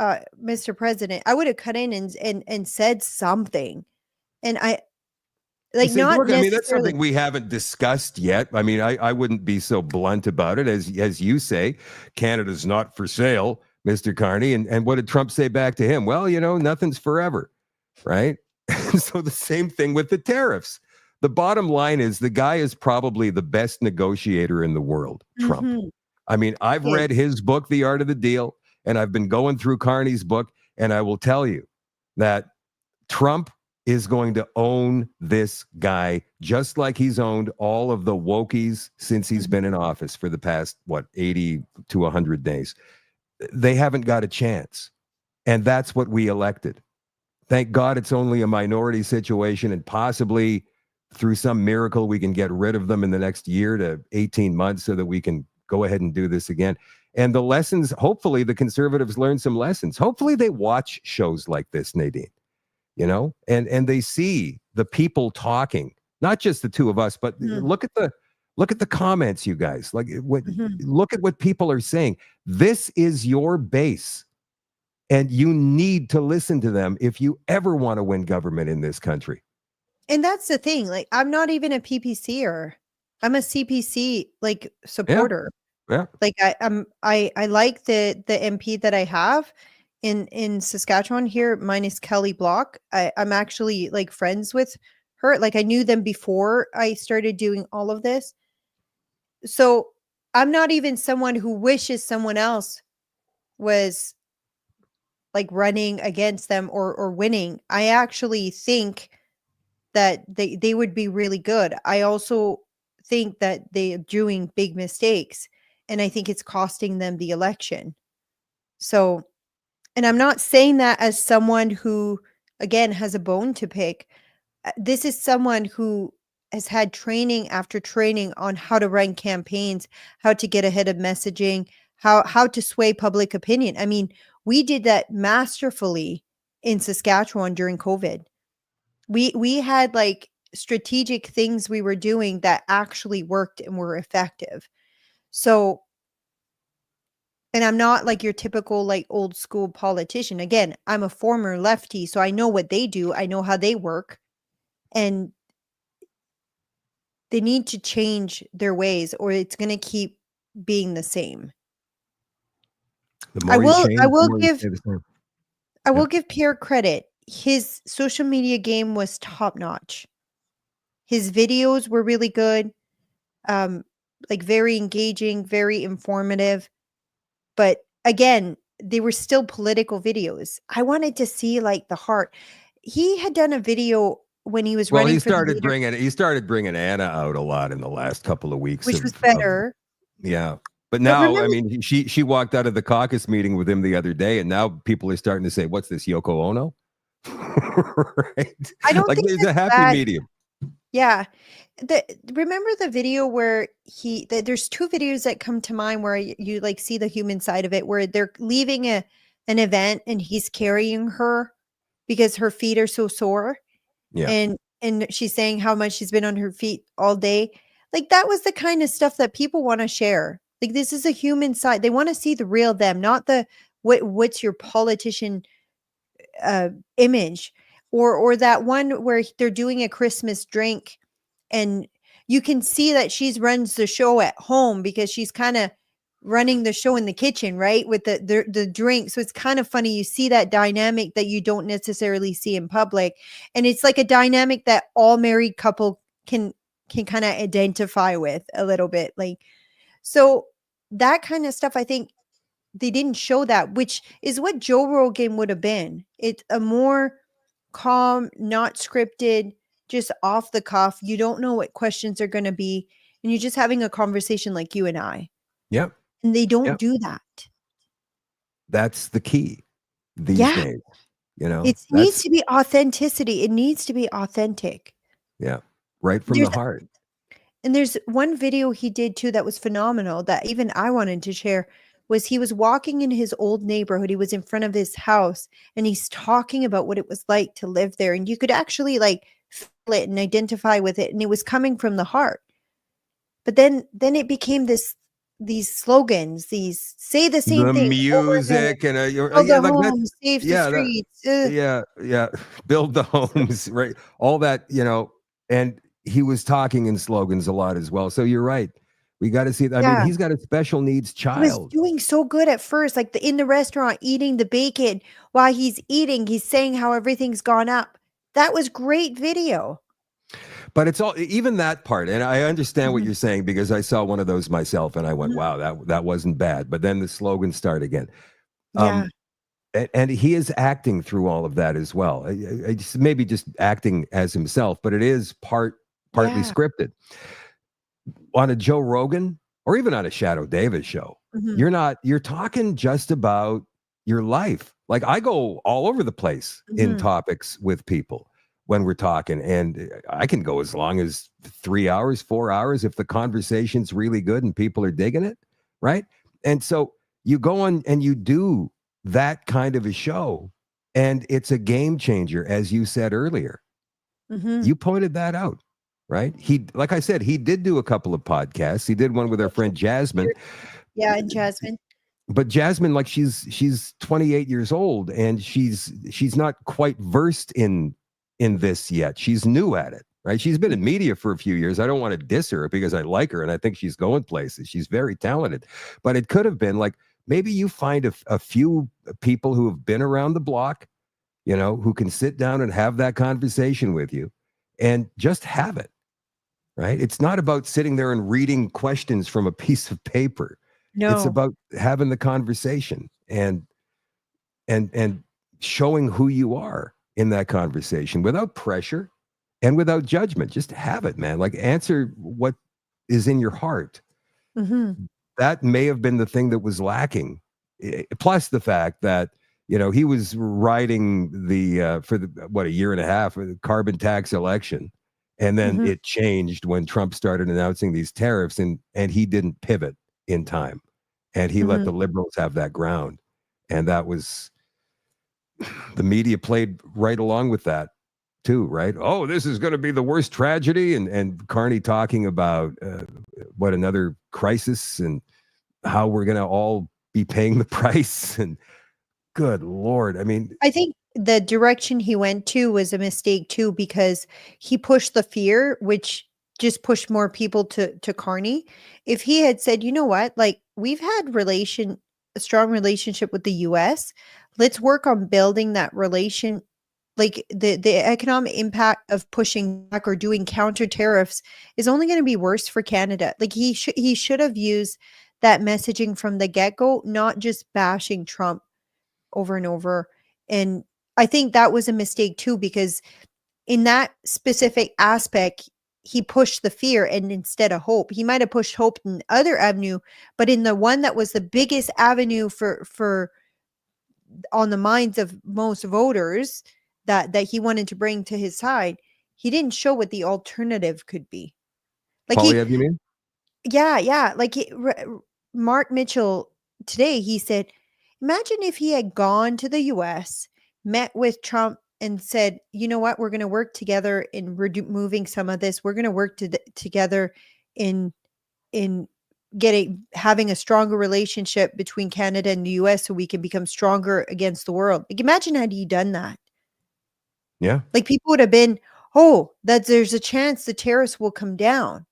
Speaker 3: Mr. President, I would have cut in and said something. And I like
Speaker 1: Say,
Speaker 3: not
Speaker 1: look, I mean, that's
Speaker 3: necessarily.
Speaker 1: something we haven't discussed yet. I mean, I wouldn't be so blunt about it as you say. Canada's not for sale, Mr. Carney. And what did Trump say back to him? Well, nothing's forever, right? So the same thing with the tariffs. The bottom line is the guy is probably the best negotiator in the world, Trump.
Speaker 3: Mhm.
Speaker 1: I mean, I've
Speaker 3: Yeah.
Speaker 1: read his book, The Art of the Deal, and I've been going through Carney's book, and I will tell you that Trump is going to own this guy just like he's owned all of the wokies since he's been in office for the past, 80 to 100 days. They haven't got a chance. And that's what we elected. Thank God it's only a minority situation, and possibly through some miracle we can get rid of them in the next year to 18 months so that we can go ahead and do this again. And the lessons, hopefully the conservatives learn some lessons. Hopefully they watch shows like this, Nadine, and they see the people talking, not just the two of us, but look at the comments, you guys. Like, look at what people are saying. This is your base. And you need to listen to them if you ever want to win government in this country.
Speaker 3: And that's the thing. Like, I'm not even a PPCer. I'm a CPC like
Speaker 1: Yeah.
Speaker 3: supporter.
Speaker 1: Yeah.
Speaker 3: Like I like the MP that I have in Saskatchewan here, minus Kelly Block. I'm actually like friends with her. Like I knew them before I started doing all of this. So I'm not even someone who wishes someone else was like running against them or winning. I actually think that they would be really good. I also think that they're doing big mistakes, and I think it's costing them the election. So, and I'm not saying that as someone who, again, has a bone to pick. This is someone who has had training after training on how to run campaigns, how to get ahead of messaging, how to sway public opinion. I mean, we did that masterfully in Saskatchewan during COVID. We had like strategic things we were doing that actually worked and were effective. So, and I'm not like your typical like old school politician. Again, I'm a former lefty, so I know what they do. I know how they work, and they need to change their ways or it's going to keep being the same.
Speaker 1: The
Speaker 3: I
Speaker 1: more you
Speaker 3: will
Speaker 1: change,
Speaker 3: I
Speaker 1: the
Speaker 3: will
Speaker 1: more you
Speaker 3: give
Speaker 1: stay the same.
Speaker 3: I
Speaker 1: Yeah.
Speaker 3: will give Pierre credit. His social media game was top notch. His videos were really good. Um like very engaging, very informative. But again, they were still political videos. I wanted to see like the heart. He had done a video when he was
Speaker 1: Well,
Speaker 3: running for the leader,
Speaker 1: he started bringing Anna out a lot in the last couple of weeks
Speaker 3: which was
Speaker 1: of
Speaker 3: better.
Speaker 1: yeah. But
Speaker 3: But
Speaker 1: now, I
Speaker 3: remember,
Speaker 1: mean, she walked out of the caucus meeting with him the other day, and now people are starting to say, "What's this, Yoko Ono?" Right?
Speaker 3: I don't
Speaker 1: Like
Speaker 3: think
Speaker 1: there's a
Speaker 3: that's
Speaker 1: happy
Speaker 3: bad.
Speaker 1: medium.
Speaker 3: Yeah. Remember the video where there's two videos that come to mind where you like see the human side of it, where they're leaving an event and he's carrying her because her feet are so sore,
Speaker 1: Yeah.
Speaker 3: and she's saying how much she's been on her feet all day. Like that was the kind of stuff that people want to share. Like this is a human side. They want to see the real them, not the what's your politician image, or that one where they're doing a Christmas drink and you can see that she's runs the show at home because she's kind of running the show in the kitchen, right, with the drink. So it's kind of funny, you see that dynamic that you don't necessarily see in public, and it's like a dynamic that all married couple can kind of identify with a little bit, like, so that kind of stuff. I think they didn't show that, which is what Joe Rogan would have been. It's a more calm, not scripted, just off the cuff. You don't know what questions are going to be, and you're just having a conversation like you and I.
Speaker 1: Yep.
Speaker 3: And they don't
Speaker 1: Yep.
Speaker 3: do that.
Speaker 1: That's the key these
Speaker 3: Yeah.
Speaker 1: days. You know,
Speaker 3: It needs to be authenticity. It needs to be authentic.
Speaker 1: yeah, right from
Speaker 3: There's
Speaker 1: the heart.
Speaker 3: And there's one video he did too that was phenomenal that even I wanted to share. Was he was walking in his old neighborhood. He was in front of his house and he's talking about what it was like to live there. And you could actually like feel it and identify with it. And it was coming from the heart. But then it became these slogans, these say the same
Speaker 1: The
Speaker 3: thing over and over.
Speaker 1: music and
Speaker 3: Build
Speaker 1: yeah,
Speaker 3: the
Speaker 1: like that.
Speaker 3: homes, save the
Speaker 1: Yeah,
Speaker 3: streets.
Speaker 1: yeah. Build the homes, right? All that, and he was talking in slogans a lot as well. So you're right. We got to see. I mean,
Speaker 3: Yeah.
Speaker 1: he's got a special needs
Speaker 3: He was
Speaker 1: child.
Speaker 3: doing so good at first, like in the restaurant, eating the bacon while he's eating. He's saying how everything's gone up. That was great video.
Speaker 1: But it's all, even that part, and I understand what
Speaker 3: Mhm.
Speaker 1: you're saying because I saw one of those myself, and I went,
Speaker 3: Mhm.
Speaker 1: "Wow, that wasn't bad." But then the slogans start again.
Speaker 3: Yeah.
Speaker 1: And he is acting through all of that as well. Maybe just acting as himself, but it is partly
Speaker 3: Yeah.
Speaker 1: scripted. On a Joe Rogan or even on a Shadoe Davis show,
Speaker 3: Mhm.
Speaker 1: you're talking just about your life. Like I go all over the place in
Speaker 3: Mhm.
Speaker 1: topics with people when we're talking, and I can go as long as 3 hours, 4 hours if the conversation's really good and people are digging it, right? And so you go on and you do that kind of a show, and it's a game changer, as you said earlier.
Speaker 3: Mhm.
Speaker 1: You pointed that out, right? Like I said, he did do a couple of podcasts. He did one with our friend Jasmine.
Speaker 3: Yeah, and Jasmine.
Speaker 1: But Jasmine, like she's 28 years old and she's not quite versed in this yet. She's new at it. right? She's been in media for a few years. I don't want to diss her because I like her and I think she's going places. She's very talented. But it could have been like maybe you find a few people who have been around the block, who can sit down and have that conversation with you and just have it, right? It's not about sitting there and reading questions from a piece of paper. It's
Speaker 3: No.
Speaker 1: about having the conversation and showing who you are in that conversation without pressure and without judgment. Just have it, man. Like answer what is in your heart.
Speaker 3: Mm-hmm.
Speaker 1: That may have been the thing that was lacking. Plus the fact that, he was riding for a year and a half, the carbon tax election. And then
Speaker 3: Mm-hmm.
Speaker 1: it changed when Trump started announcing these tariffs and he didn't pivot in time. And he let
Speaker 3: Mm-hmm.
Speaker 1: the liberals have that ground. And that was, the media played right along with that too, right? Oh, this is going to be the worst tragedy. And Carney talking about what another crisis and how we're going to all be paying the price. And good Lord. I mean,
Speaker 3: I think the direction he went to was a mistake too, because he pushed the fear, which just pushed more people to Carney. If he had said, you know what, like we've had a strong relationship with the US, let's work on building that relation. Like the economic impact of pushing back or doing counter tariffs is only going to be worse for Canada. Like he should have used that messaging from the get-go, not just bashing Trump over and over. And I think that was a mistake too, because in that specific aspect, he pushed the fear and instead of hope. He might have pushed hope in other avenue, but in the one that was the biggest avenue for on the minds of most voters that he wanted to bring to his side, he didn't show what the alternative could be. Like
Speaker 1: Polyev, you mean?
Speaker 3: yeah. Like Mark Mitchell today, he said, imagine if he had gone to the US, met with Trump, and said, you know what, we're going to work together in removing some of this. We're going to work together in having a stronger relationship between Canada and the US so we can become stronger against the world. Like imagine had he done that.
Speaker 1: Yeah.
Speaker 3: Like people would have been, oh, that there's a chance the tariffs will come down.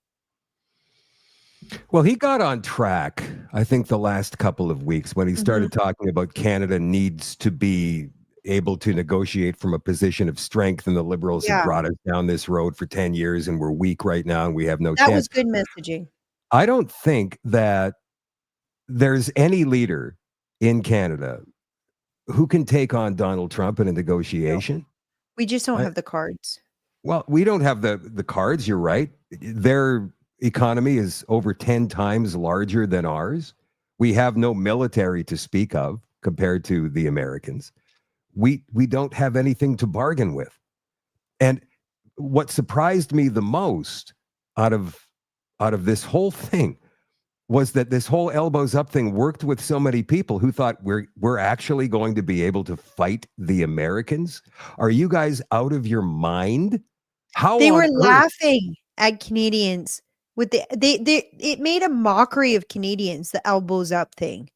Speaker 1: Well, he got on track, I think, the last couple of weeks when he started talking about Canada needs to be able to negotiate from a position of strength, and the liberals have
Speaker 3: Yeah,
Speaker 1: brought us down this road for 10 years, and we're weak right now, and we have no
Speaker 3: that was
Speaker 1: chance.
Speaker 3: good messaging.
Speaker 1: I don't think that there's any leader in Canada who can take on Donald Trump in a
Speaker 3: No,
Speaker 1: negotiation.
Speaker 3: we just don't
Speaker 1: I,
Speaker 3: have the cards.
Speaker 1: well, we don't have the cards. You're right. Their economy is over 10 times larger than ours. We have no military to speak of compared to the Americans. We don't have anything to bargain with. And what surprised me the most out of this whole thing was that this whole elbows up thing worked with so many people who thought we're actually going to be able to fight the Americans. Are you guys out of your mind? How
Speaker 3: They
Speaker 1: on
Speaker 3: were
Speaker 1: earth?
Speaker 3: laughing at Canadians with they it made a mockery of Canadians, the elbows up thing.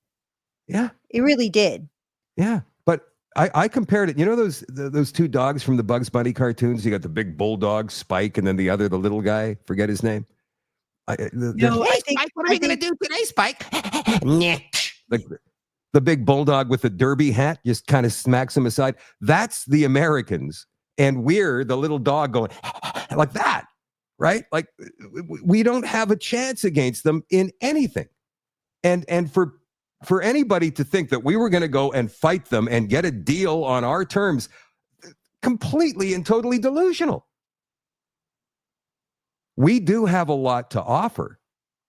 Speaker 1: Yeah,
Speaker 3: It really did.
Speaker 1: yeah. But I compared it. You know those two dogs from the Bugs Bunny cartoons? You got the big bulldog Spike, and then the little guy. Forget his name.
Speaker 3: No,
Speaker 6: Hey, Spike, what are we going to do today, Spike? Nyeh.
Speaker 1: Like the big bulldog with the derby hat just kind of smacks him aside. That's the Americans, and we're the little dog going like that, right? Like we don't have a chance against them in anything. And for anybody to think that we were going to go and fight them and get a deal on our terms, completely and totally delusional. We do have a lot to offer.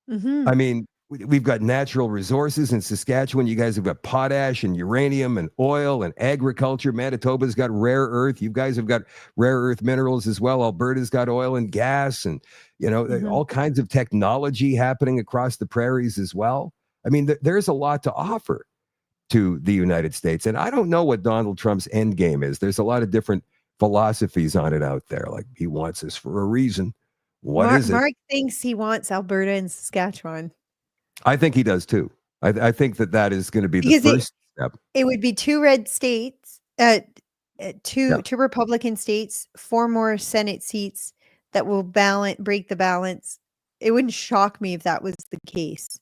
Speaker 3: Mhm.
Speaker 1: I mean, we've got natural resources in Saskatchewan. You guys have got potash and uranium and oil and agriculture. Manitoba's got rare earth. You guys have got rare earth minerals as well. Alberta's got oil and gas and,
Speaker 3: Mhm.
Speaker 1: all kinds of technology happening across the prairies as well. I mean, there's a lot to offer to the United States. And I don't know what Donald Trump's end game is. There's a lot of different philosophies on it out there. Like he wants us for a reason. What is it?
Speaker 3: Mark thinks he wants Alberta and Saskatchewan
Speaker 1: I think he does too. I think that is going to be the
Speaker 3: because
Speaker 1: first step.
Speaker 3: it would be two red states,
Speaker 1: Yeah.
Speaker 3: two Republican states, 4 more Senate seats. that will break the balance. It wouldn't shock me if that was the case.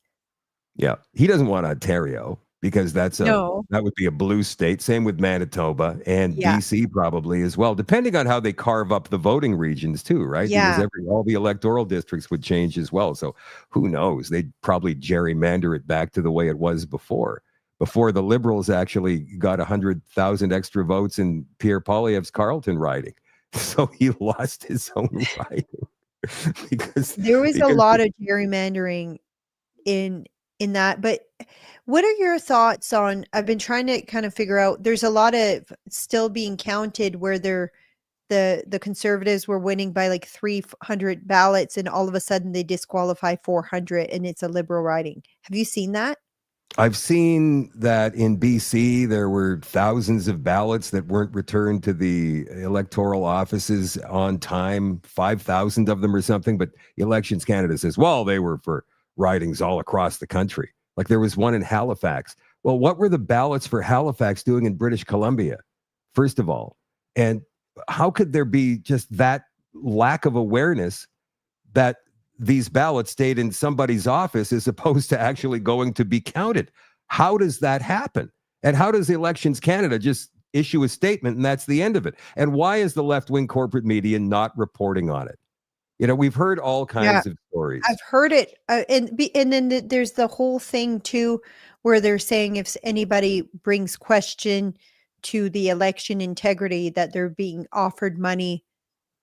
Speaker 1: Yeah. He doesn't want Ontario because that
Speaker 3: No.
Speaker 1: would be a blue state. Same with Manitoba and
Speaker 3: Yeah.
Speaker 1: BC probably as well, depending on how they carve up the voting regions too, right? Because
Speaker 3: Yeah.
Speaker 1: all the electoral districts would change as well. So who knows? They'd probably gerrymander it back to the way it was before the Liberals actually got 100,000 extra votes in Pierre Poilievre's Carleton riding. So he lost his own riding because
Speaker 3: There was a lot of gerrymandering in that, but what are your thoughts on, I've been trying to kind of figure out, there's a lot of still being counted where the conservatives were winning by like 300 ballots and all of a sudden they disqualify 400 and it's a Liberal riding. Have you seen that?
Speaker 1: I've seen that in BC, there were thousands of ballots that weren't returned to the electoral offices on time, 5,000 of them or something. But Elections Canada says, well, they were for ridings all across the country. Like there was one in Halifax. Well, what were the ballots for Halifax doing in British Columbia, first of all? And how could there be just that lack of awareness that these ballots stayed in somebody's office as opposed to actually going to be counted? How does that happen? And how does Elections Canada just issue a statement and that's the end of it? And why is the left-wing corporate media not reporting on it? You know, we've heard all kinds of stories.
Speaker 3: I've heard it. And then there's the whole thing too, where they're saying if anybody brings question to the election integrity, that they're being offered money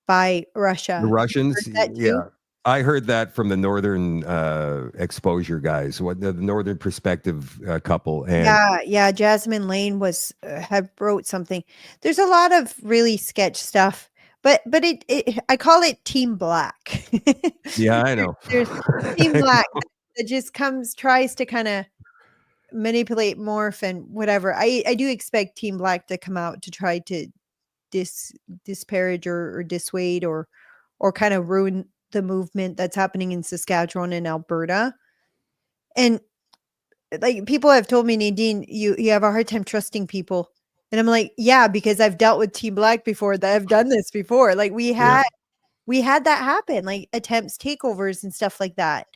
Speaker 3: by Russia.
Speaker 1: The Russians,
Speaker 3: Heard that too?
Speaker 1: yeah. I heard that from the Northern Exposure guys, what the Northern Perspective couple. And
Speaker 3: Yeah. Jasmine Lane had wrote something. There's a lot of really sketch stuff, but it I call it Team Black.
Speaker 1: yeah, I know.
Speaker 3: There's Team Black that just tries to kind of manipulate, morph, and whatever. I do expect Team Black to come out to try to disparage or dissuade or kind of ruin the movement that's happening in Saskatchewan and Alberta. And like people have told me, Nadine, you have a hard time trusting people. And I'm like, yeah, because I've dealt with Team Black before, that I've done this before. Like we had that happen, like attempts, takeovers and stuff like that.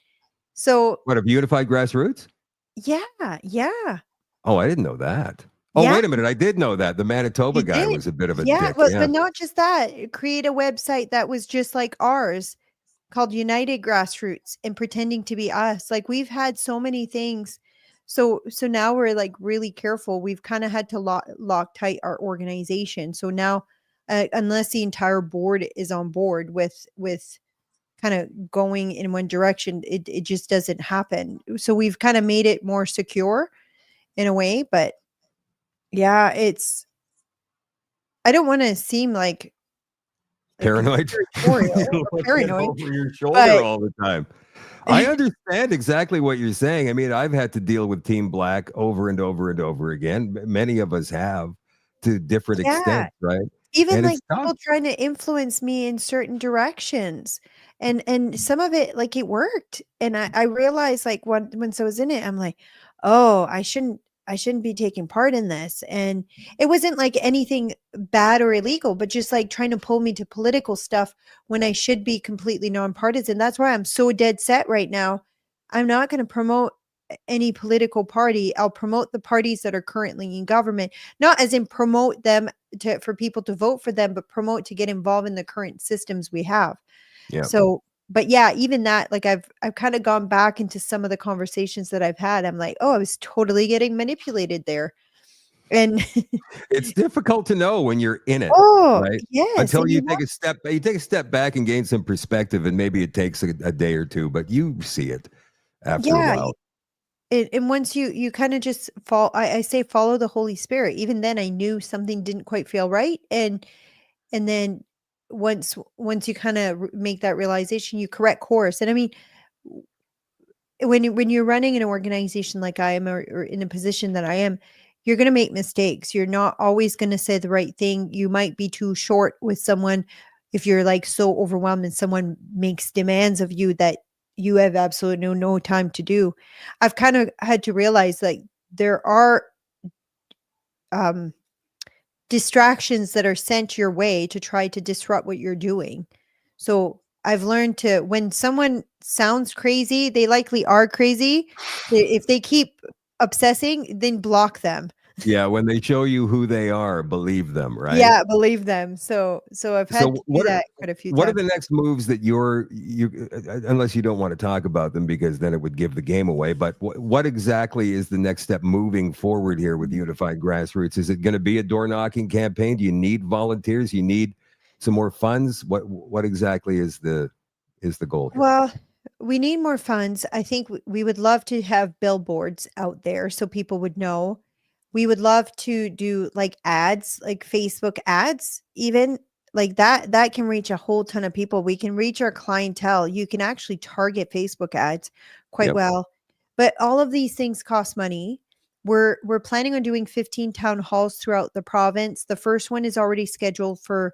Speaker 3: So
Speaker 1: what, of Unified Grassroots?
Speaker 3: yeah.
Speaker 1: Oh, I didn't know that. Oh,
Speaker 3: Yeah.
Speaker 1: wait a minute. I did know that. The Manitoba
Speaker 3: You
Speaker 1: guy
Speaker 3: did?
Speaker 1: was a bit of a
Speaker 3: Yeah,
Speaker 1: dick.
Speaker 3: but not just that. Create a website that was just like ours called United Grassroots and pretending to be us. Like we've had so many things. So now we're like really careful. We've kind of had to lock tight our organization. So now, unless the entire board is on board with kind of going in one direction, it just doesn't happen. So we've kind of made it more secure in a way, but yeah, I don't want to seem like
Speaker 1: Paranoid.
Speaker 3: conspiratorial
Speaker 1: You
Speaker 3: or
Speaker 1: look
Speaker 3: paranoid,
Speaker 1: over your shoulder
Speaker 3: but
Speaker 1: all the time. I understand exactly what you're saying. I mean, I've had to deal with Team Black over and over and over again. Many of us have, to different
Speaker 3: yeah,
Speaker 1: extents, right?
Speaker 3: even
Speaker 1: And
Speaker 3: like
Speaker 1: it's tough.
Speaker 3: people trying to influence me in certain directions, and some of it, like, it worked, and I realized, like, once I was in it, I'm like, oh, I shouldn't be taking part in this. And it wasn't like anything bad or illegal, but just like trying to pull me to political stuff when I should be completely nonpartisan. That's why I'm so dead set right now. I'm not going to promote any political party. I'll promote the parties that are currently in government, not as in promote them for people to vote for them, but promote to get involved in the current systems we have.
Speaker 1: Yeah.
Speaker 3: So, but yeah, even that, like I've kind of gone back into some of the conversations that I've had. I'm like, oh, I was totally getting manipulated there. And
Speaker 1: It's difficult to know when you're in it,
Speaker 3: oh,
Speaker 1: right?
Speaker 3: yes.
Speaker 1: Until
Speaker 3: And
Speaker 1: you take a step back and gain some perspective, and maybe it takes a day or two, but you see it after a
Speaker 3: yeah.
Speaker 1: while.
Speaker 3: And once you kind of just I say follow the Holy Spirit. Even then I knew something didn't quite feel right. And then once you kind of make that realization, you correct course. And I mean, when you're running an organization like I am, or in a position that I am, you're going to make mistakes. You're not always going to say the right thing. You might be too short with someone if you're like so overwhelmed and someone makes demands of you that you have absolutely no time to do. I've kind of had to realize, like, there are um distractions that are sent your way to try to disrupt what you're doing. So I've learned to, when someone sounds crazy, they likely are crazy. If they keep obsessing, then block them.
Speaker 1: Yeah, when they show you who they are, believe them, right?
Speaker 3: Yeah, believe them. So I've had to
Speaker 1: So
Speaker 3: do that quite a few
Speaker 1: what are
Speaker 3: times.
Speaker 1: the next moves that unless you don't want to talk about them because then it would give the game away, but what exactly is the next step moving forward here with Unified Grassroots? Is it going to be a door knocking campaign? Do you need volunteers? You need some more funds? What exactly is the goal here?
Speaker 3: Well, we need more funds. I think we would love to have billboards out there so people would know. We would love to do like ads, like Facebook ads, even like that. That can reach a whole ton of people. We can reach our clientele. You can actually target Facebook ads quite
Speaker 1: Yep.
Speaker 3: well. But all of these things cost money. We're planning on doing 15 town halls throughout the province. The first one is already scheduled for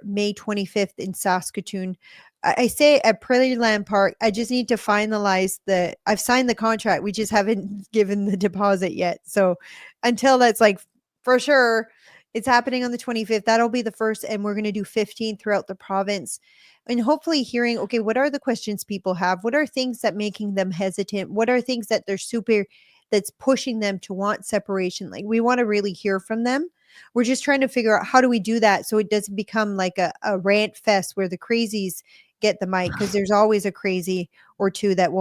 Speaker 3: May 25th in Saskatoon. I say at Prairie Land Park, I just need to finalize I've signed the contract. We just haven't given the deposit yet. So until that's like for sure, it's happening on the 25th. That'll be the first, and we're going to do 15 throughout the province. And hopefully hearing, okay, what are the questions people have? What are things that making them hesitant? What are things that that's pushing them to want separation? Like we want to really hear from them. We're just trying to figure out how do we do that so it doesn't become like a rant fest where the crazies get the mic, because there's always a crazy or two that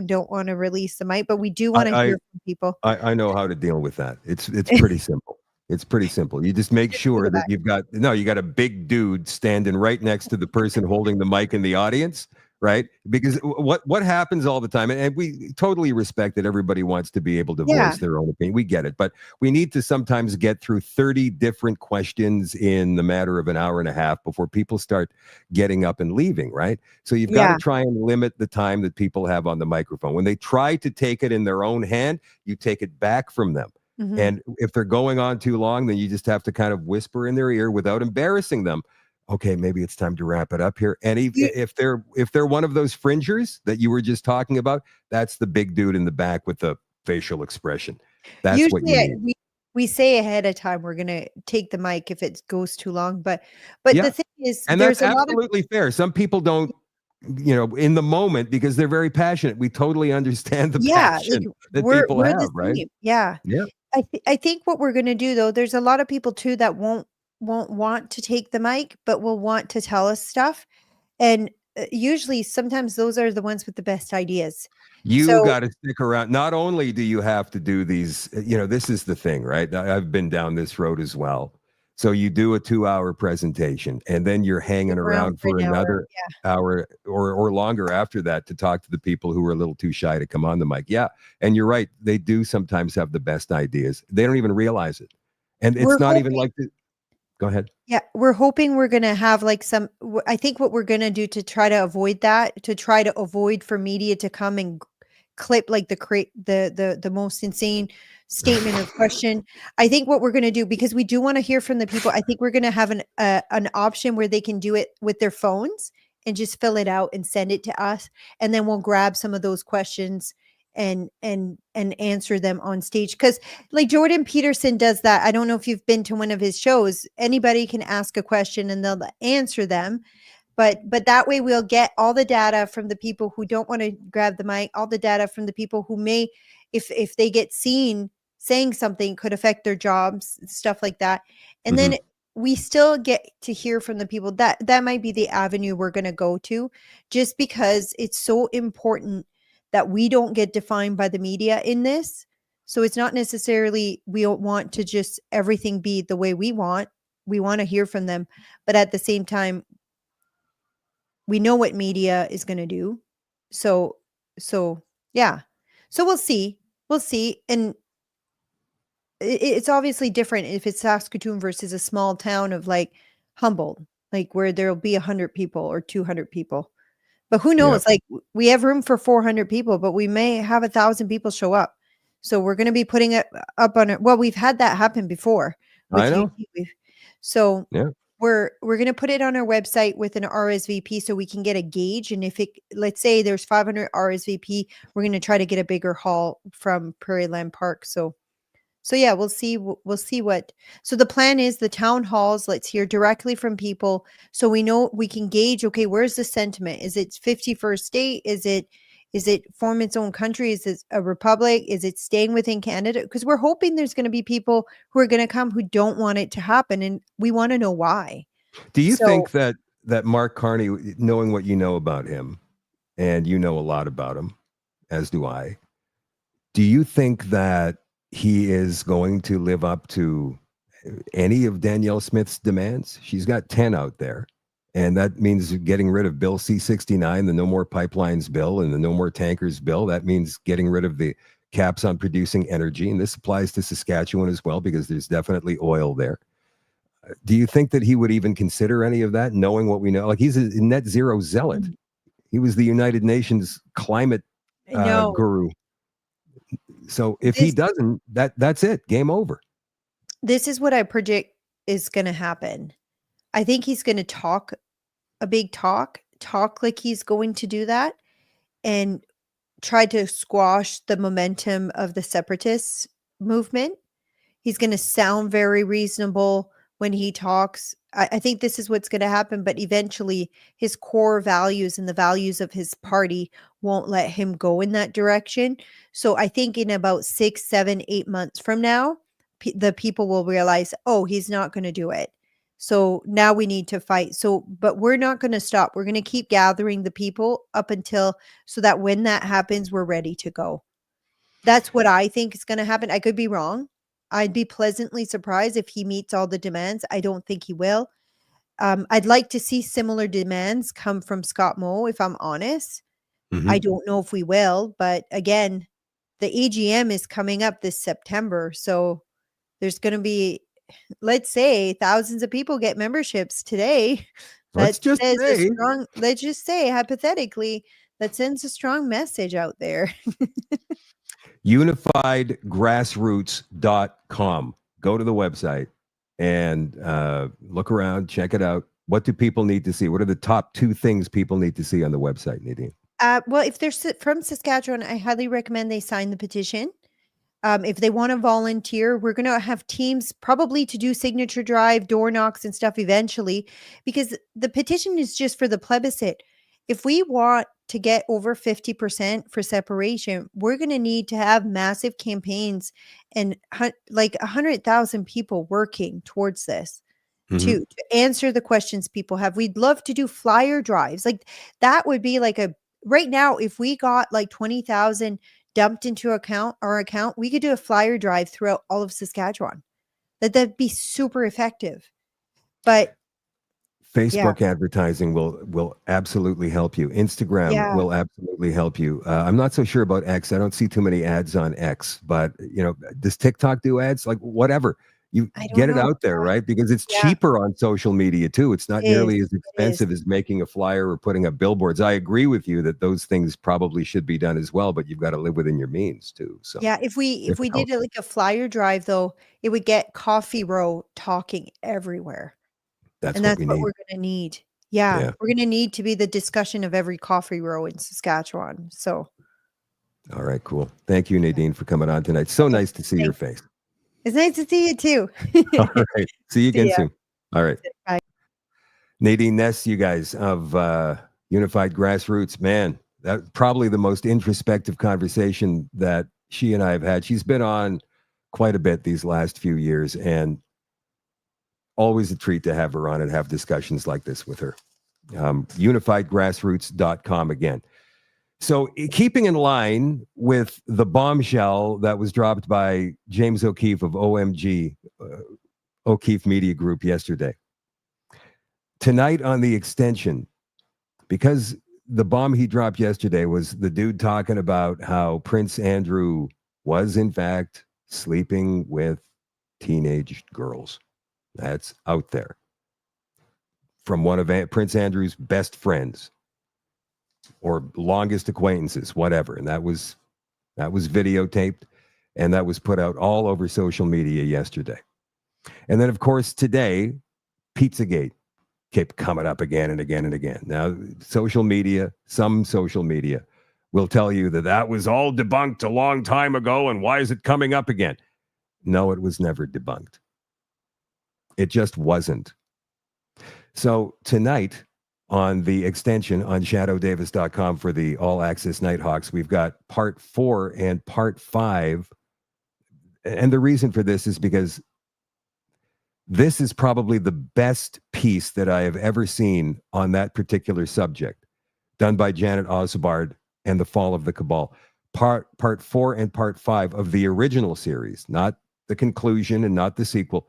Speaker 3: don't want to release the mic, but we do want to
Speaker 1: I,
Speaker 3: hear from people.
Speaker 1: I know how to deal with that. It's pretty simple. It's pretty simple. You just make
Speaker 3: Just do
Speaker 1: sure
Speaker 3: the
Speaker 1: that
Speaker 3: back.
Speaker 1: you got a big dude standing right next to the person holding the mic in the audience, right? Because what happens all the time, and we totally respect that everybody wants to be able to
Speaker 3: Yeah.
Speaker 1: voice their own opinion. We get it, but we need to sometimes get through 30 different questions in the matter of an hour and a half before people start getting up and leaving, right? So you've got to
Speaker 3: Yeah.
Speaker 1: try and limit the time that people have on the microphone. When they try to take it in their own hand, you take it back from them.
Speaker 3: Mhm.
Speaker 1: And if they're going on too long, then you just have to kind of whisper in their ear without embarrassing them. Okay, maybe it's time to wrap it up here. And
Speaker 3: You-
Speaker 1: if they're one of those fringers that you were just talking about, that's the big dude in the back with the facial expression. That's what
Speaker 3: Usually
Speaker 1: you need.
Speaker 3: we say ahead of time we're going to take the mic if it goes too long, but the
Speaker 1: Yeah.
Speaker 3: thing is
Speaker 1: And that's
Speaker 3: there's a lot of
Speaker 1: absolutely fair. Some people don't, in the moment because they're very passionate. We totally understand the
Speaker 3: yeah, like
Speaker 1: passion that people
Speaker 3: we're
Speaker 1: have,
Speaker 3: the
Speaker 1: right?
Speaker 3: same. Yeah.
Speaker 1: Yeah.
Speaker 3: I think what we're going to do though, there's a lot of people too that won't want to take the mic but will want to tell us stuff, and usually sometimes those are the ones with the best ideas.
Speaker 1: You
Speaker 3: So
Speaker 1: got to stick around. Not only do you have to do these, this is the thing, right? I've been down this road as well. So you do a 2-hour presentation and then you're hanging
Speaker 3: stick around
Speaker 1: around
Speaker 3: for
Speaker 1: for
Speaker 3: an hour.
Speaker 1: another hour or longer after that to talk to the people who are a little too shy to come on the mic. Yeah. And you're right. They do sometimes have the best ideas. They don't even realize it. And
Speaker 3: We're
Speaker 1: it's not even
Speaker 3: hoping
Speaker 1: like go ahead.
Speaker 3: Yeah, we're hoping we're gonna have like I think what we're gonna do to try to avoid that, to try to avoid for media to come and clip like the most insane statement or question. I think what we're gonna do, because we do want to hear from the people, I think we're gonna have an option where they can do it with their phones and just fill it out and send it to us, and then we'll grab some of those questions and answer them on stage, because like Jordan Peterson does that. I don't know if you've been to one of his shows. Anybody can ask a question and they'll answer them, but that way we'll get all the data from the people who don't want to grab the mic, all the data from the people who may, if they get seen saying something could affect their jobs, stuff like that. And
Speaker 1: Mhm.
Speaker 3: then we still get to hear from the people. That might be the avenue we're going to go to, just because it's so important that we don't get defined by the media in this. So it's not necessarily we don't want to just everything be the way we want. We want to hear from them, but at the same time we know what media is going to do. So yeah. So we'll see. We'll see. And it's obviously different if it's Saskatoon versus a small town of like Humboldt, like where there'll be 100 people or 200 people. But who
Speaker 1: Yeah.
Speaker 3: knows? Like we have room for 400 people, but we may have 1,000 people show up. So we're going to be putting it up on it. Well, we've had that happen before
Speaker 1: I
Speaker 3: with
Speaker 1: know.
Speaker 3: YouTube. So
Speaker 1: Yeah.
Speaker 3: we're going to put it on our website with an RSVP so we can get a gauge. And if it, let's say there's 500 RSVP, we're going to try to get a bigger haul from Prairie Land Park. So So yeah, we'll see what. So the plan is the town halls. Let's hear directly from people, so we know we can gauge. Okay, where's the sentiment? Is it 51st state? Is it form its own country? Is it a republic? Is it staying within Canada? Because we're hoping there's going to be people who are going to come who don't want it to happen, and we want to know why.
Speaker 1: Do you
Speaker 3: So
Speaker 1: think that Mark Carney, knowing what you know about him, and you know a lot about him, as do I, do you think that he is going to live up to any of Danielle Smith's demands? She's got 10 out there. And that means getting rid of Bill C-69, the No More Pipelines bill, and the No More Tankers bill. That means getting rid of the caps on producing energy. And this applies to Saskatchewan as well, because there's definitely oil there. Do you think that he would even consider any of that, knowing what we know? Like, he's a net zero zealot. He was the United Nations climate
Speaker 3: no,
Speaker 1: guru. So if he doesn't, that's it. Game over.
Speaker 3: this is what I predict is going to happen. I think he's going to talk a big talk like he's going to do that, and try to squash the momentum of the separatist movement. He's going to sound very reasonable when he talks. I think this is what's going to happen, but eventually his core values and the values of his party won't let him go in that direction. So I think in about 6, 7, 8 months from now, the people will realize, oh, he's not going to do it. So now we need to fight. So, but we're not going to stop. We're going to keep gathering the people up until, so that when that happens, we're ready to go. That's what I think is going to happen. I could be wrong. I'd be pleasantly surprised if he meets all the demands. I don't think he will. I'd like to see similar demands come from Scott Moe, if I'm honest. I don't know if we will, but again, the AGM is coming up this September. So there's going to be, let's say, thousands of people get memberships today.
Speaker 1: Let's just
Speaker 3: say hypothetically, that sends a strong message out there.
Speaker 1: UnifiedGrassroots.com. Go to the website and look around, check it out. What do people need to see? What are the top 2 things people need to see on the website, Nadine?
Speaker 3: Well, if they're from Saskatchewan, I highly recommend they sign the petition. If they want to volunteer, we're going to have teams probably to do signature drive, door knocks and stuff eventually, because the petition is just for the plebiscite. If we want to get over 50% for separation, we're going to need to have massive campaigns and like 100,000 people working towards this to answer the questions people have. We'd love to do flyer drives. Like that would be like right now, if we got like 20,000 dumped into our account, we could do a flyer drive throughout all of Saskatchewan. That'd be super effective. But
Speaker 1: Facebook advertising will absolutely help you. Instagram will absolutely help you. I'm not so sure about X. I don't see too many ads on X, but does TikTok do ads? Like whatever. You get it out there, right? Because it's cheaper on social media too. It's not nearly as expensive as making a flyer or putting up billboards. I agree with you that those things probably should be done as well, but you've got to live within your means too. So
Speaker 3: yeah, if we did it like a flyer drive though, it would get Coffee Row talking everywhere.
Speaker 1: That's
Speaker 3: what
Speaker 1: we're
Speaker 3: going to need. Yeah, we're going to need to be the discussion of every coffee row in Saskatchewan. So,
Speaker 1: all right, cool. Thank you, Nadine, for coming on tonight. So nice to see your face.
Speaker 3: It's nice to see you too.
Speaker 1: All right. See you again soon. All right.
Speaker 3: Bye.
Speaker 1: Nadine Ness, you guys of Unified Grassroots, man, that's probably the most introspective conversation that she and I have had. She's been on quite a bit these last few years, and always a treat to have her on and have discussions like this with her. UnifiedGrassroots.com again. So keeping in line with the bombshell that was dropped by James O'Keefe of OMG, O'Keefe Media Group yesterday. Tonight on The Extension, because the bomb he dropped yesterday was the dude talking about how Prince Andrew was in fact sleeping with teenage girls. That's out there from one of Prince Andrew's best friends or longest acquaintances, whatever. And that was videotaped, and that was put out all over social media yesterday. And then, of course, today, Pizzagate kept coming up again and again and again. Now, some social media will tell you that was all debunked a long time ago, and why is it coming up again? No, it was never debunked. It just wasn't. So tonight on the extension on shadowdavis.com for the All Access Nighthawks, we've got part 4 and part 5. And the reason for this is because this is probably the best piece that I have ever seen on that particular subject, done by Janet Osbard and the Fall of the Cabal. Part 4 and part 5 of the original series, not the conclusion and not the sequel.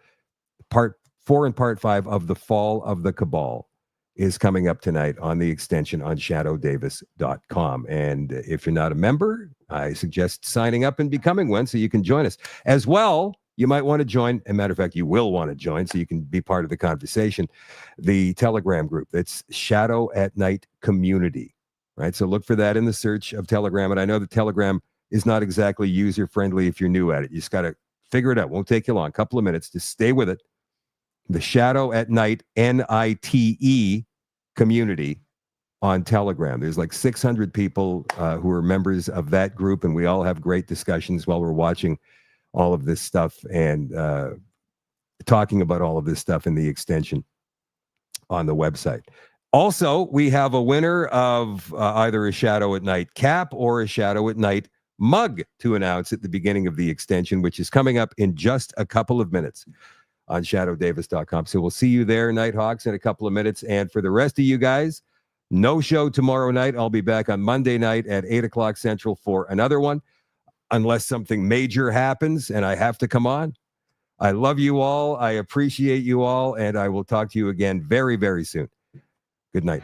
Speaker 1: Part 4 and part 5 of the Fall of the Cabal is coming up tonight on the extension on shadowdavis.com. And if you're not a member, I suggest signing up and becoming one so you can join us. As well, you might want to join, as a matter of fact, you will want to join so you can be part of the conversation, the Telegram group. It's Shadow at Night Community, right? So look for that in the search of Telegram. And I know that Telegram is not exactly user-friendly if you're new at it. You just got to figure it out. Won't take you long. A couple of minutes. Just stay with it. The Shadow at Night, NITE community on Telegram. There's like 600 people who are members of that group, and we all have great discussions while we're watching all of this stuff and talking about all of this stuff in the extension on the website. Also, we have a winner of either a Shadow at Night cap or a Shadow at Night mug to announce at the beginning of the extension, which is coming up in just a couple of minutes on shadowdavis.com. So we'll see you there, Nighthawks, in a couple of minutes. And for the rest of you guys, no show tomorrow night. I'll be back on Monday night at 8 o'clock Central for another one, unless something major happens and I have to come on. I love you all. I appreciate you all. And I will talk to you again very, very soon. Good night.